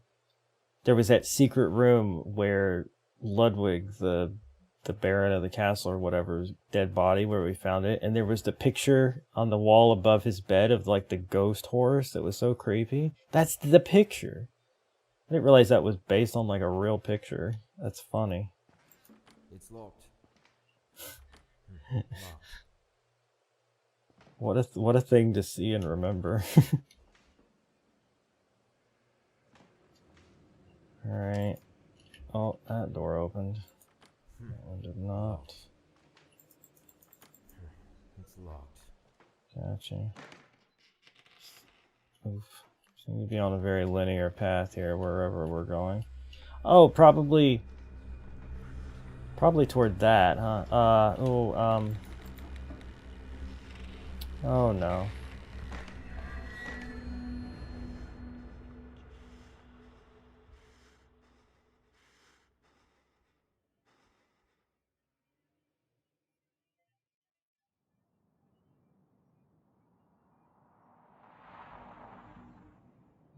There was that secret room where Ludwig, the Baron of the castle or whatever's dead body, where we found it, and there was the picture on the wall above his bed of like the ghost horse that was so creepy. That's the picture. I didn't realize that was based on like a real picture. That's funny. It's locked. Locked. What a thing to see and remember. Alright. Oh, that door opened. That one did not. It's locked. Gotcha. Oof. Seem to be on a very linear path here wherever we're going. Oh, probably toward that, huh? Oh no.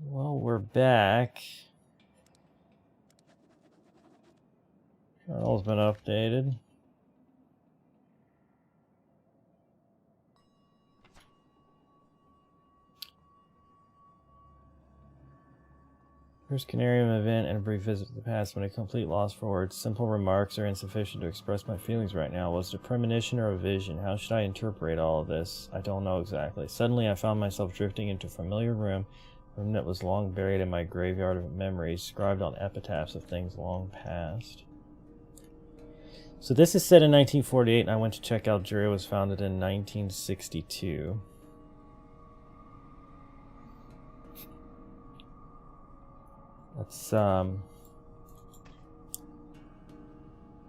Well, we're back. Journal's been updated. First Conarium event and a brief visit to the past when a complete loss for words. Simple remarks are insufficient to express my feelings right now. Was it a premonition or a vision? How should I interpret all of this? I don't know exactly. Suddenly I found myself drifting into a familiar room that was long buried in my graveyard of memories, scribed on epitaphs of things long past. So this is set in 1948, and I went to check out Algeria was founded in 1962.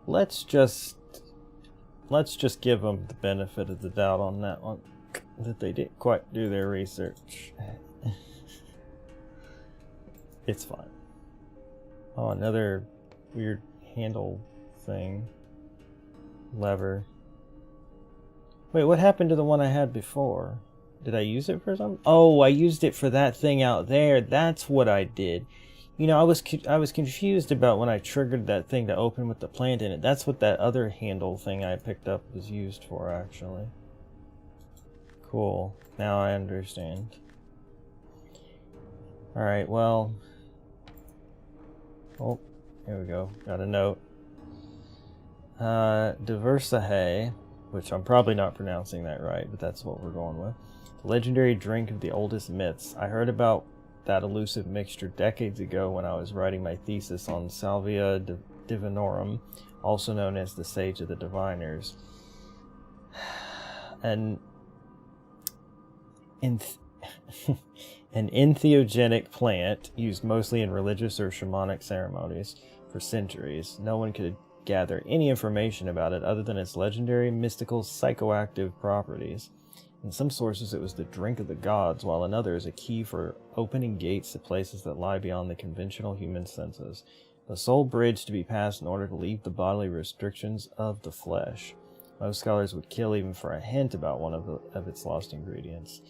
Let's just give them the benefit of the doubt on that one, that they didn't quite do their research. It's fine. Oh, another weird handle thing. Lever. Wait, what happened to the one I had before? Did I use it for something? Oh, I used it for that thing out there. That's what I did. You know, I was confused about when I triggered that thing to open with the plant in it. That's what that other handle thing I picked up was used for, actually. Cool. Now I understand. Alright, well... Oh, here we go. Got a note. Diversahay, which I'm probably not pronouncing that right, but that's what we're going with. The legendary drink of the oldest myths. I heard about that elusive mixture decades ago when I was writing my thesis on Salvia Divinorum, also known as the Sage of the Diviners. An entheogenic plant used mostly in religious or shamanic ceremonies for centuries. No one could gather any information about it other than its legendary, mystical, psychoactive properties. In some sources it was the drink of the gods, while in others a key for opening gates to places that lie beyond the conventional human senses. The sole bridge to be passed in order to leave the bodily restrictions of the flesh. Most scholars would kill even for a hint about one of its lost ingredients.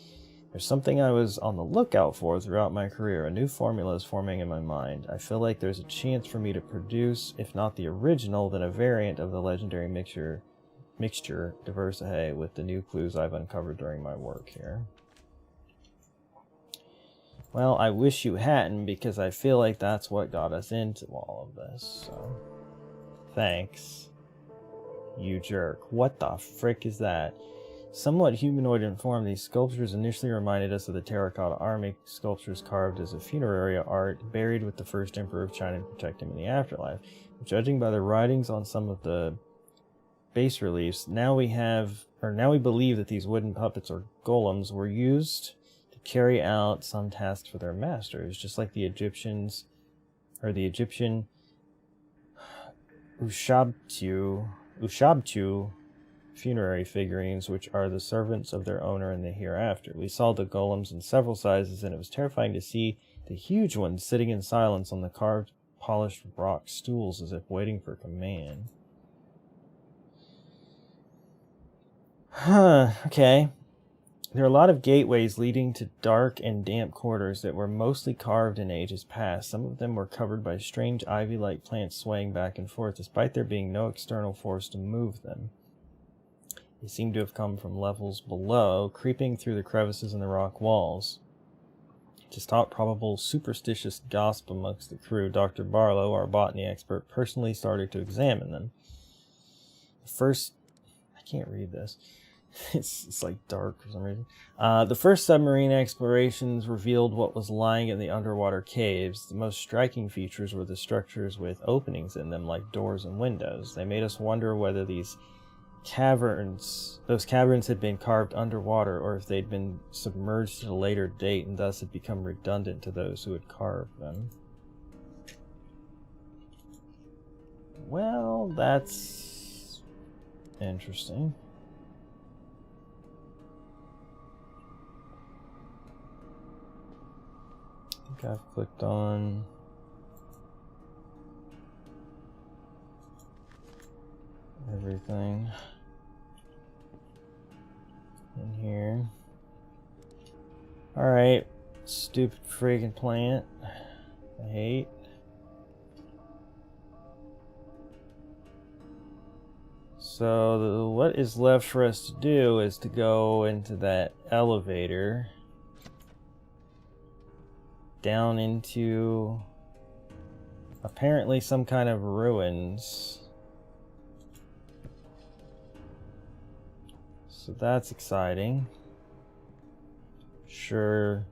There's something I was on the lookout for throughout my career. A new formula is forming in my mind. I feel like there's a chance for me to produce, if not the original, then a variant of the legendary mixture Diversahay with the new clues I've uncovered during my work here. Well, I wish you hadn't, because I feel like that's what got us into all of this, so... Thanks. You jerk. What the frick is that? Somewhat humanoid in form, these sculptures initially reminded us of the terracotta army sculptures carved as a funerary art, buried with the first emperor of China to protect him in the afterlife. Judging by the writings on some of the bas reliefs, now we believe that these wooden puppets or golems were used to carry out some tasks for their masters, just like the Egyptian Ushabtu funerary figurines, which are the servants of their owner in the hereafter. We saw the golems in several sizes, and it was terrifying to see the huge ones sitting in silence on the carved, polished rock stools as if waiting for command. Okay. There are a lot of gateways leading to dark and damp quarters that were mostly carved in ages past. Some of them were covered by strange ivy-like plants swaying back and forth, despite there being no external force to move them. They seem to have come from levels below, creeping through the crevices in the rock walls. To stop probable superstitious gossip amongst the crew, Dr. Barlow, our botany expert, personally started to examine them. I can't read this. It's like dark for some reason. The first submarine explorations revealed what was lying in the underwater caves. The most striking features were the structures with openings in them like doors and windows. They made us wonder whether those caverns had been carved underwater, or if they'd been submerged at a later date and thus had become redundant to those who had carved them. Well, that's interesting. I think I've clicked on everything in here. Alright, stupid friggin' plant. I hate. So what is left for us to do is to go into that elevator down into apparently some kind of ruins. So that's exciting. Sure,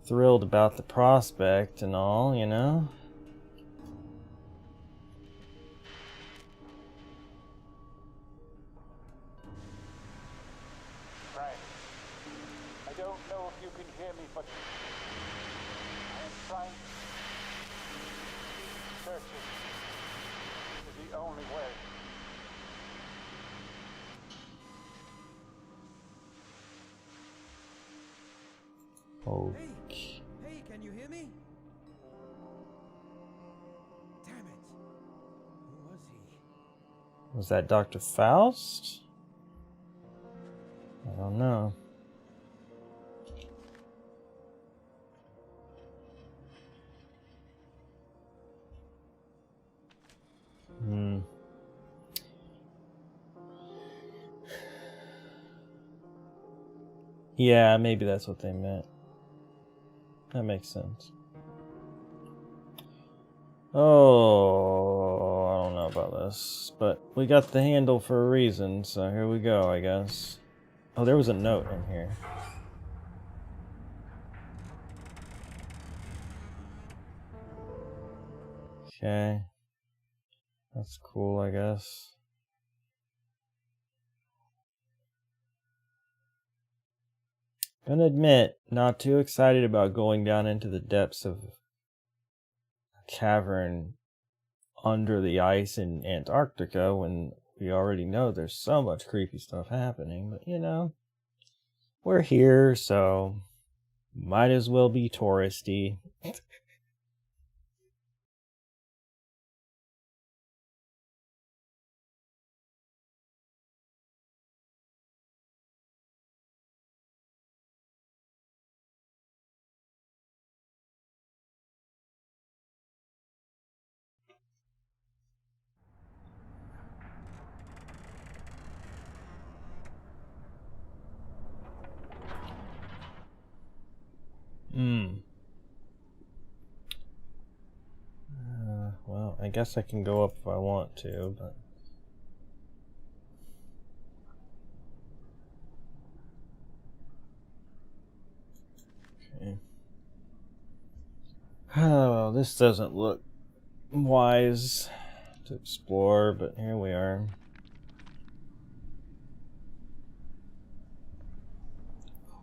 thrilled about the prospect and all, you know? Right. I don't know if you can hear me, but I'm trying to keep searching. This is the only way. Okay. Hey, can you hear me? Damn it. Who was he? Was that Dr. Faust? I don't know. Yeah, maybe that's what they meant. That makes sense. Oh, I don't know about this, but we got the handle for a reason, so here we go, I guess. Oh, there was a note in here. Okay. That's cool, I guess. Gonna admit, not too excited about going down into the depths of a cavern under the ice in Antarctica when we already know there's so much creepy stuff happening. But, you know, we're here, so might as well be touristy. Well, I guess I can go up if I want to, but... Okay. Oh, this doesn't look wise to explore, but here we are.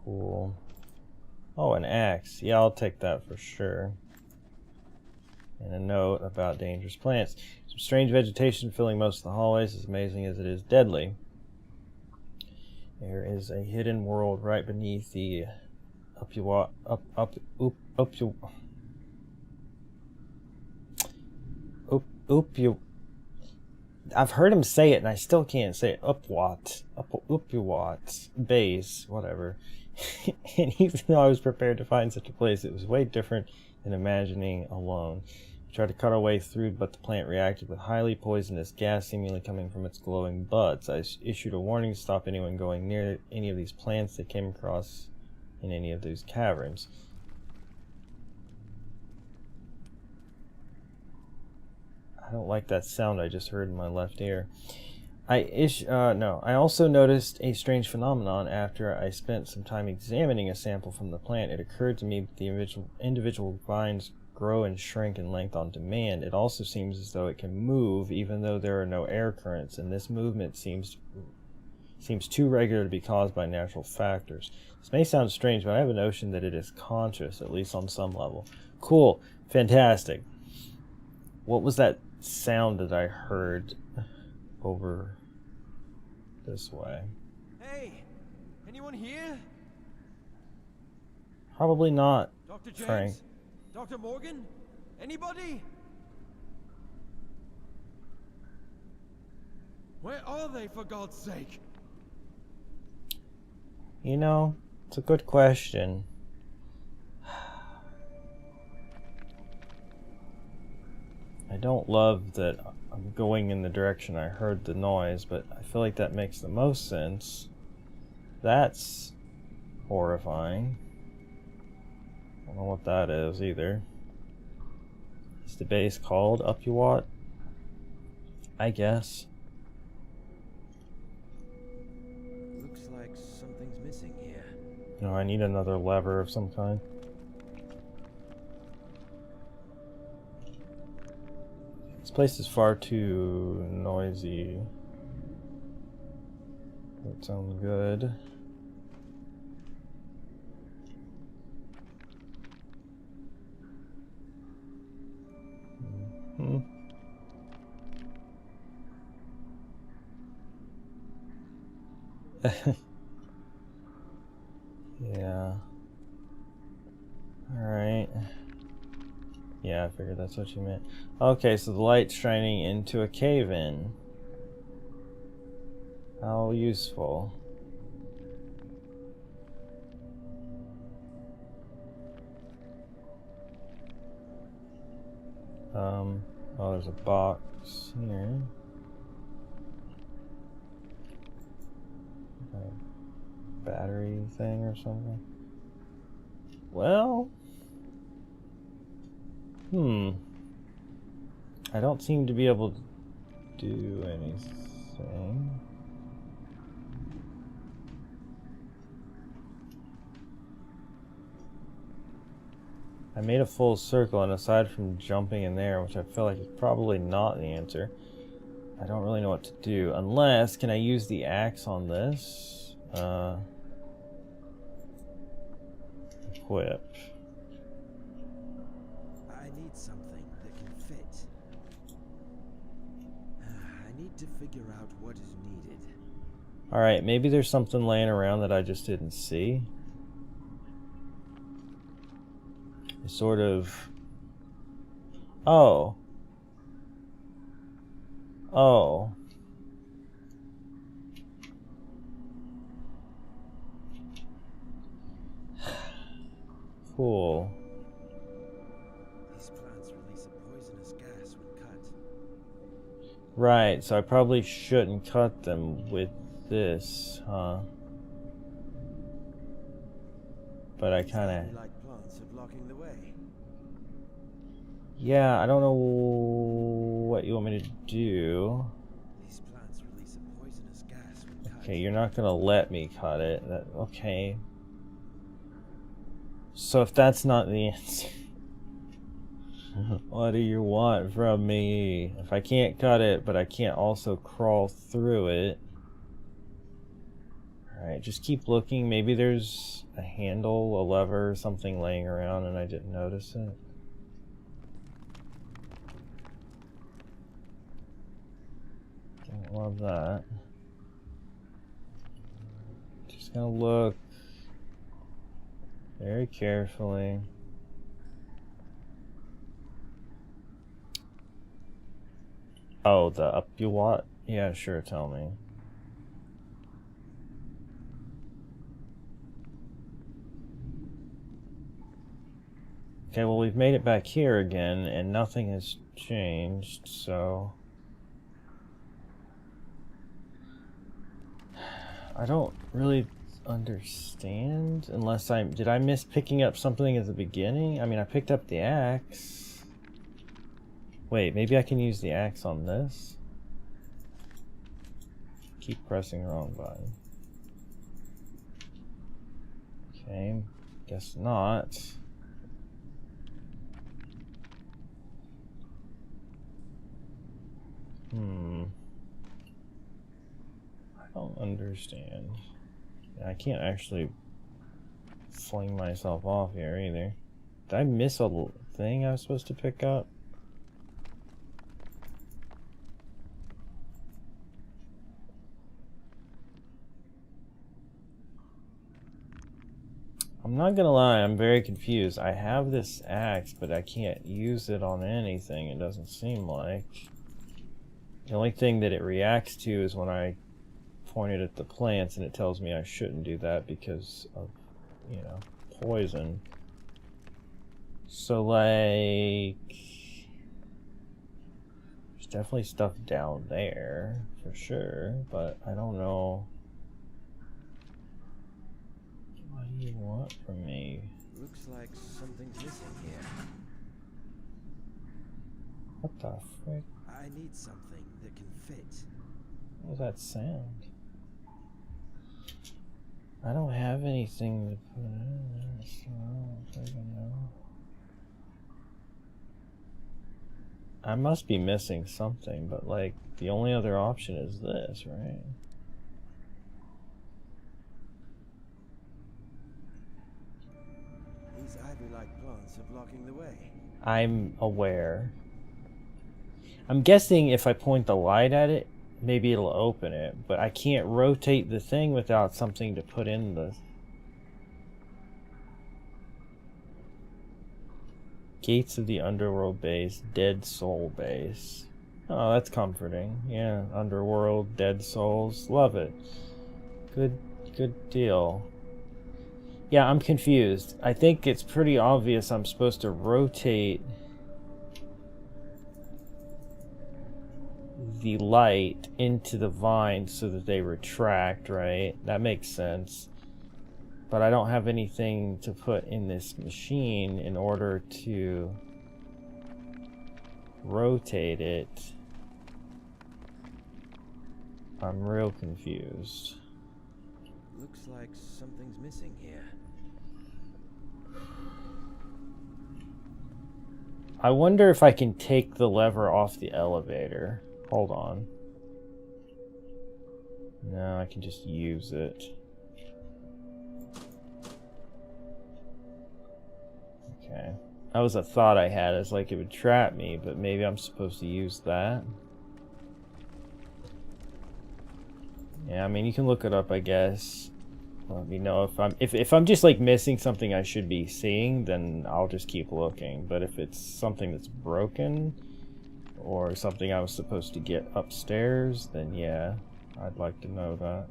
Cool. Oh, an axe. Yeah, I'll take that for sure. And a note about dangerous plants. Some strange vegetation filling most of the hallways, as amazing as it is deadly. There is a hidden world right beneath the I've heard him say it and I still can't say it. Upwat base, whatever. And even though I was prepared to find such a place, it was way different than imagining alone. We tried to cut our way through, but the plant reacted with highly poisonous gas seemingly coming from its glowing buds. I issued a warning to stop anyone going near any of these plants they came across in any of those caverns. I don't like that sound I just heard in my left ear. I also noticed a strange phenomenon after I spent some time examining a sample from the plant. It occurred to me that the individual vines grow and shrink in length on demand. It also seems as though it can move even though there are no air currents, and this movement seems too regular to be caused by natural factors. This may sound strange, but I have a notion that it is conscious, at least on some level. Cool. Fantastic. What was that sound that I heard over this way? Hey, anyone here? Probably not, Dr. James? Frank. Dr. Morgan? Anybody? Where are they, for God's sake? You know, it's a good question. I don't love that I'm going in the direction I heard the noise, but I feel like that makes the most sense. That's horrifying. I don't know what that is either. Is the base called Upwat? I guess. Looks like something's missing here. No, I need another lever of some kind. This place is far too noisy. That sounds good. Yeah. Alright. Yeah, I figured that's what you meant. Okay, so the light's shining into a cave-in. How useful. Oh, there's a box here. A battery thing or something. Well, I don't seem to be able to do anything. I made a full circle, and aside from jumping in there, which I feel like is probably not the answer, I don't really know what to do. Unless, can I use the axe on this? Equip. I need something that can fit. I need to figure out what is needed. Alright, maybe there's something laying around that I just didn't see. Sort of... Oh. Oh. Cool. These plants release a poisonous gas when cut. Right, so I probably shouldn't cut them with this, huh? But I kinda... Like plants are blocking the way. Yeah, I don't know what you want me to do. These plants release a poisonous gas when cut. Okay, you're not gonna let me cut it. Okay. So if that's not the answer, what do you want from me? If I can't cut it, but I can't also crawl through it. Alright, just keep looking. Maybe there's a handle, a lever, or something laying around and I didn't notice it. Don't love that. Just gonna look very carefully. Oh, the up you want? Yeah, sure, tell me. Okay, well, we've made it back here again, and nothing has changed, so... I don't really understand, unless did I miss picking up something at the beginning? I mean, I picked up the axe. Wait, maybe I can use the axe on this? Keep pressing the wrong button. Okay, guess not. I don't understand. I can't actually fling myself off here either. Did I miss a thing I was supposed to pick up? I'm not gonna lie, I'm very confused. I have this axe, but I can't use it on anything, it doesn't seem like. The only thing that it reacts to is when I point it at the plants, and it tells me I shouldn't do that because of, you know, poison. So, like... there's definitely stuff down there, for sure, but I don't know... What do you want from me? Looks like something's missing here. What the frick? I need something that can fit. What was that sound? I don't have anything to put in there, so I don't even know. I must be missing something, but like, the only other option is this, right? These ivy-like plants are blocking the way. I'm aware. I'm guessing if I point the light at it, maybe it'll open it, but I can't rotate the thing without something to put in the... Gates of the Underworld Base, Dead Soul Base. Oh, that's comforting. Yeah, Underworld, Dead Souls, love it. Good deal. Yeah, I'm confused. I think it's pretty obvious I'm supposed to rotate the light into the vines so that they retract, right? That makes sense. But I don't have anything to put in this machine in order to rotate it. I'm real confused. Looks like something's missing here. I wonder if I can take the lever off the elevator. Hold on. No, I can just use it. Okay. That was a thought I had. It's like it would trap me, but maybe I'm supposed to use that. Yeah, I mean, you can look it up, I guess. Let me know if I'm just like missing something I should be seeing, then I'll just keep looking. But if it's something that's broken or something I was supposed to get upstairs, then yeah, I'd like to know that.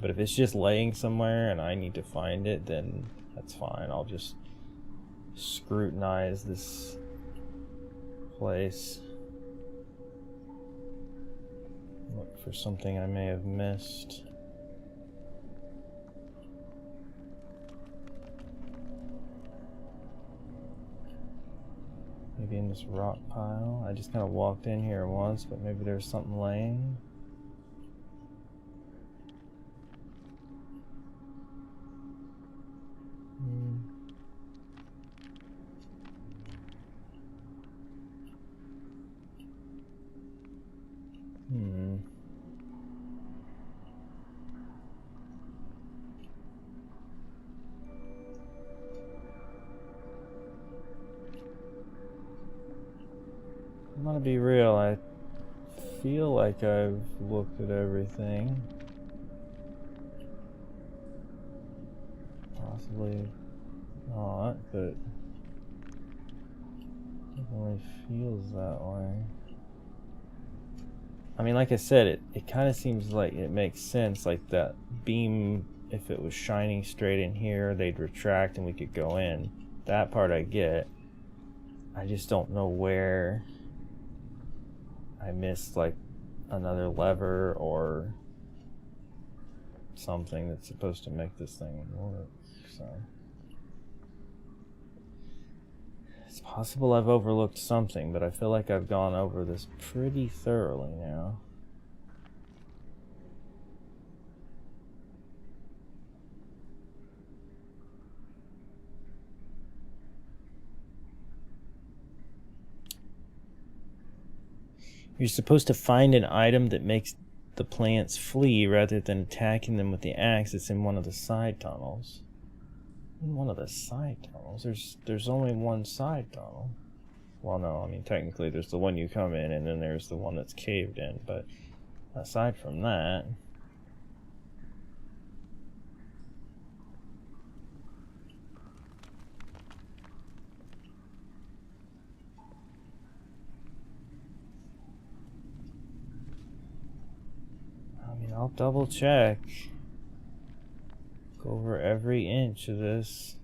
But if it's just laying somewhere and I need to find it, then that's fine. I'll just scrutinize this place. Look for something I may have missed. Maybe in this rock pile. I just kind of walked in here once, but maybe there's something laying. I'm gonna be real, I feel like I've looked at everything. Possibly not, but it definitely feels that way. I mean, like I said, it kind of seems like it makes sense, like that beam, if it was shining straight in here, they'd retract and we could go in. That part I get. I just don't know where I missed like another lever or something that's supposed to make this thing work. So it's possible I've overlooked something, but I feel like I've gone over this pretty thoroughly now. You're supposed to find an item that makes the plants flee rather than attacking them with the axe. It's in one of the side tunnels. In one of the side tunnels? There's only one side tunnel. Well, no, I mean, technically there's the one you come in and then there's the one that's caved in, but aside from that... I'll double check. Go over every inch of this.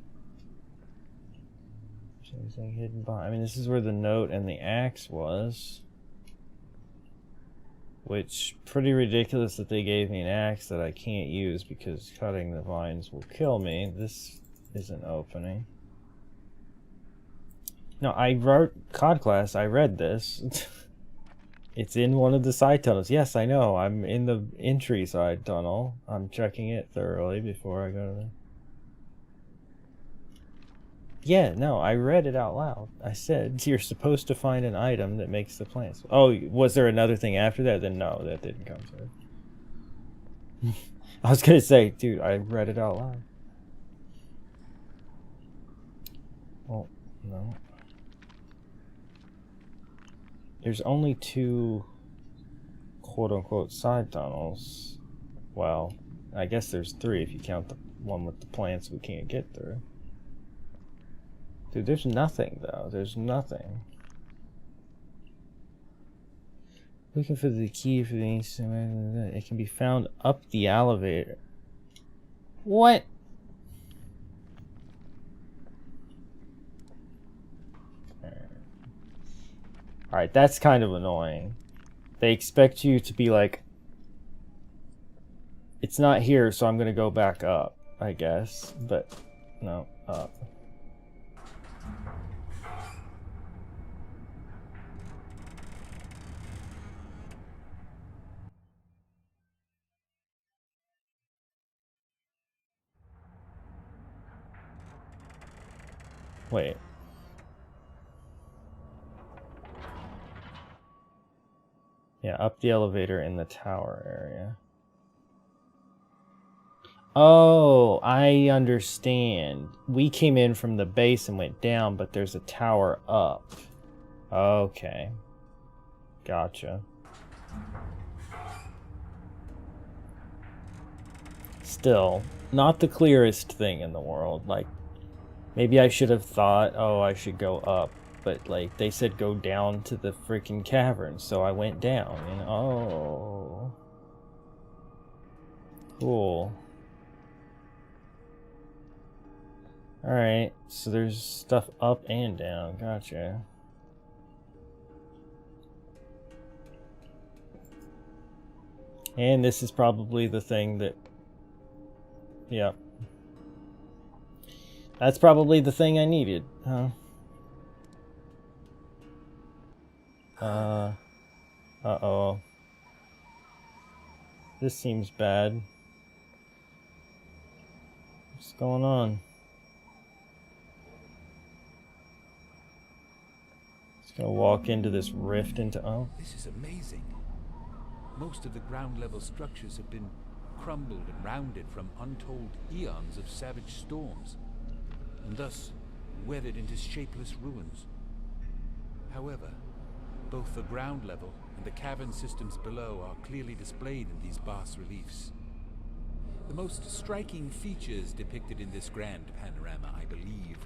Is anything hidden behind? I mean, this is where the note and the axe was. Which, pretty ridiculous that they gave me an axe that I can't use because cutting the vines will kill me. This is an opening. No, I wrote COD class. I read this. It's in one of the side tunnels. Yes, I know. I'm in the entry side tunnel. I'm checking it thoroughly before I go to the... Yeah, no, I read it out loud. I said, you're supposed to find an item that makes the plants. Oh, was there another thing after that? Then no, that didn't come through. I was going to say, dude, I read it out loud. Well, no. There's only two quote-unquote side tunnels. Well, I guess there's three if you count the one with the plants we can't get through. Dude, there's nothing, though. There's nothing. Looking for the key for the instrument. It can be found up the elevator. What? Alright, that's kind of annoying. They expect you to be like, it's not here, so I'm gonna go back up, I guess. But, no, up. Wait. Yeah, up the elevator in the tower area. Oh, I understand. We came in from the base and went down, but there's a tower up. Okay. Gotcha. Still, not the clearest thing in the world. Like, maybe I should have thought, oh, I should go up. But, like, they said go down to the freaking cavern, so I went down. And, oh. Cool. Alright, so there's stuff up and down. Gotcha. And this is probably the thing that... Yep. That's probably the thing I needed, huh? Uh-oh. This seems bad. What's going on? Just gonna walk into this rift into... Oh. This is amazing. Most of the ground level structures have been crumbled and rounded from untold eons of savage storms, and thus weathered into shapeless ruins. However, both the ground level and the cavern systems below are clearly displayed in these bas-reliefs. The most striking features depicted in this grand panorama, I believe,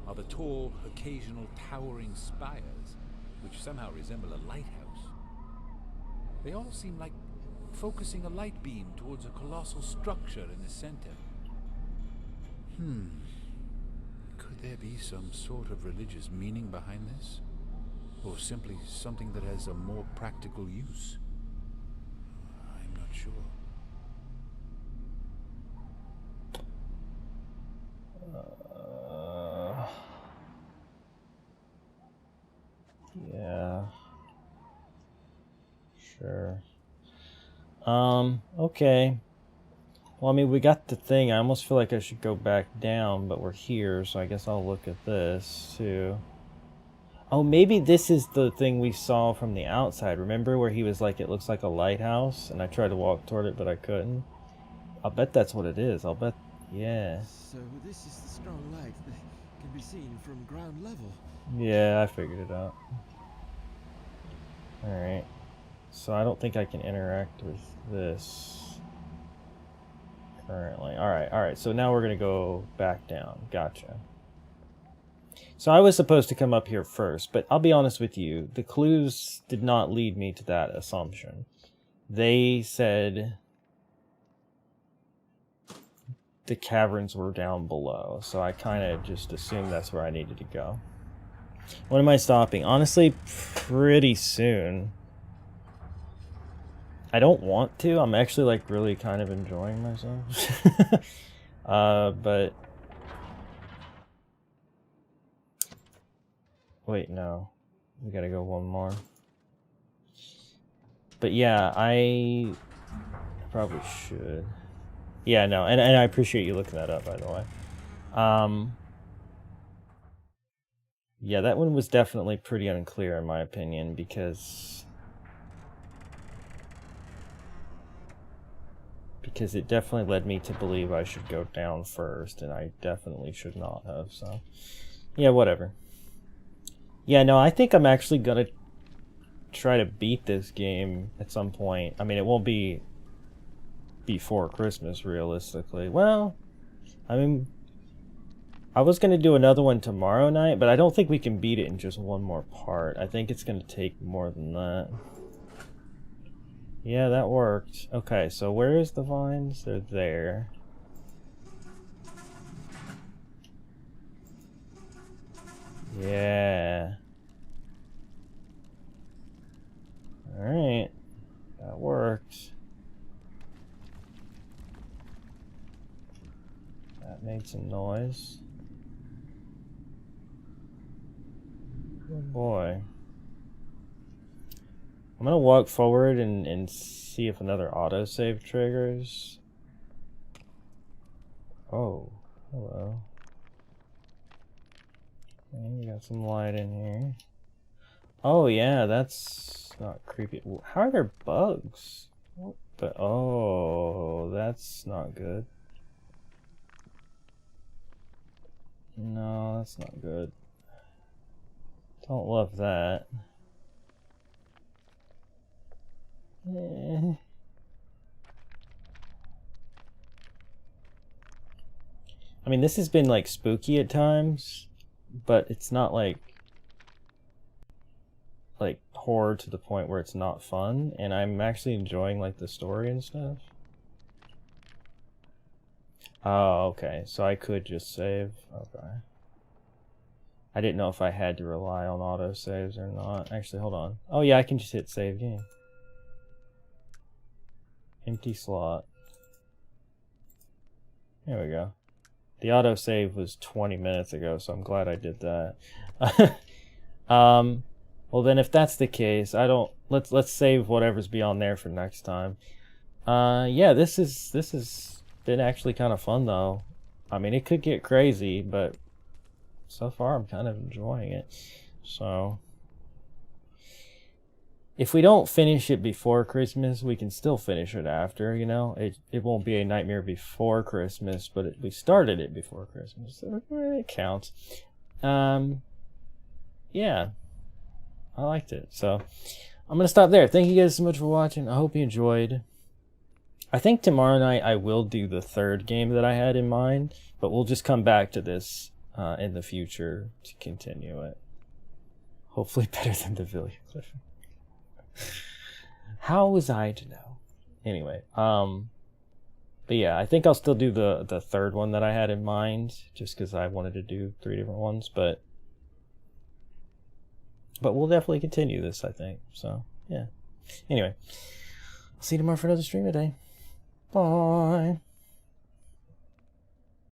are the tall, occasional towering spires, which somehow resemble a lighthouse. They all seem like focusing a light beam towards a colossal structure in the center. Could there be some sort of religious meaning behind this? Or simply something that has a more practical use? I'm not sure. Yeah. Sure. Okay. Well, I mean, we got the thing. I almost feel like I should go back down, but we're here, so I guess I'll look at this, too. Oh, maybe this is the thing we saw from the outside. Remember where he was like, it looks like a lighthouse? And I tried to walk toward it, but I couldn't. I'll bet that's what it is. I'll bet, yeah. So this is the strong light that can be seen from ground level. Yeah, I figured it out. Alright. So I don't think I can interact with this currently. Alright, so now we're going to go back down. Gotcha. So I was supposed to come up here first, but I'll be honest with you, the clues did not lead me to that assumption. They said the caverns were down below, so I kind of just assumed that's where I needed to go. When am I stopping? Honestly, pretty soon. I don't want to. I'm actually like really kind of enjoying myself. But wait, no. We gotta go one more. But yeah, I probably should. Yeah, no, and I appreciate you looking that up, by the way. Yeah, that one was definitely pretty unclear in my opinion, because it definitely led me to believe I should go down first, and I definitely should not have, so yeah, whatever. Yeah, no, I think I'm actually gonna try to beat this game at some point. I mean, it won't be before Christmas, realistically. Well, I mean, I was gonna do another one tomorrow night, but I don't think we can beat it in just one more part. I think it's gonna take more than that. Yeah, that worked. Okay, so where is the vines? They're there. Yeah. Alright. That worked. That made some noise. Good boy. I'm gonna walk forward and see if another autosave triggers. Oh, hello. And we got some light in here. Oh yeah, that's not creepy. How are there bugs? What the? Oh, that's not good. No, that's not good. Don't love that. Eh. I mean, this has been like spooky at times, but it's not like horror to the point where it's not fun, and I'm actually enjoying like the story and stuff. Oh, okay, so I could just save. Okay. I didn't know if I had to rely on auto saves or not. Actually, hold on. Oh yeah, I can just hit save game. Empty slot. There we go. The auto save was 20 minutes ago, so I'm glad I did that. Well then, if that's the case, let's save whatever's beyond there for next time. Yeah, this has been actually kind of fun though. I mean, it could get crazy, but so far I'm kind of enjoying it. So if we don't finish it before Christmas, we can still finish it after, you know? It won't be a nightmare before Christmas, but we started it before Christmas, so it counts. Yeah, I liked it. So I'm going to stop there. Thank you guys so much for watching. I hope you enjoyed. I think tomorrow night I will do the third game that I had in mind, but we'll just come back to this in the future to continue it. Hopefully better than the Villiers. How was I to know? Anyway, but yeah, I think I'll still do the third one that I had in mind, just because I wanted to do 3 different ones, but we'll definitely continue this, I think. So yeah. Anyway, I'll see you tomorrow for another stream today. Bye.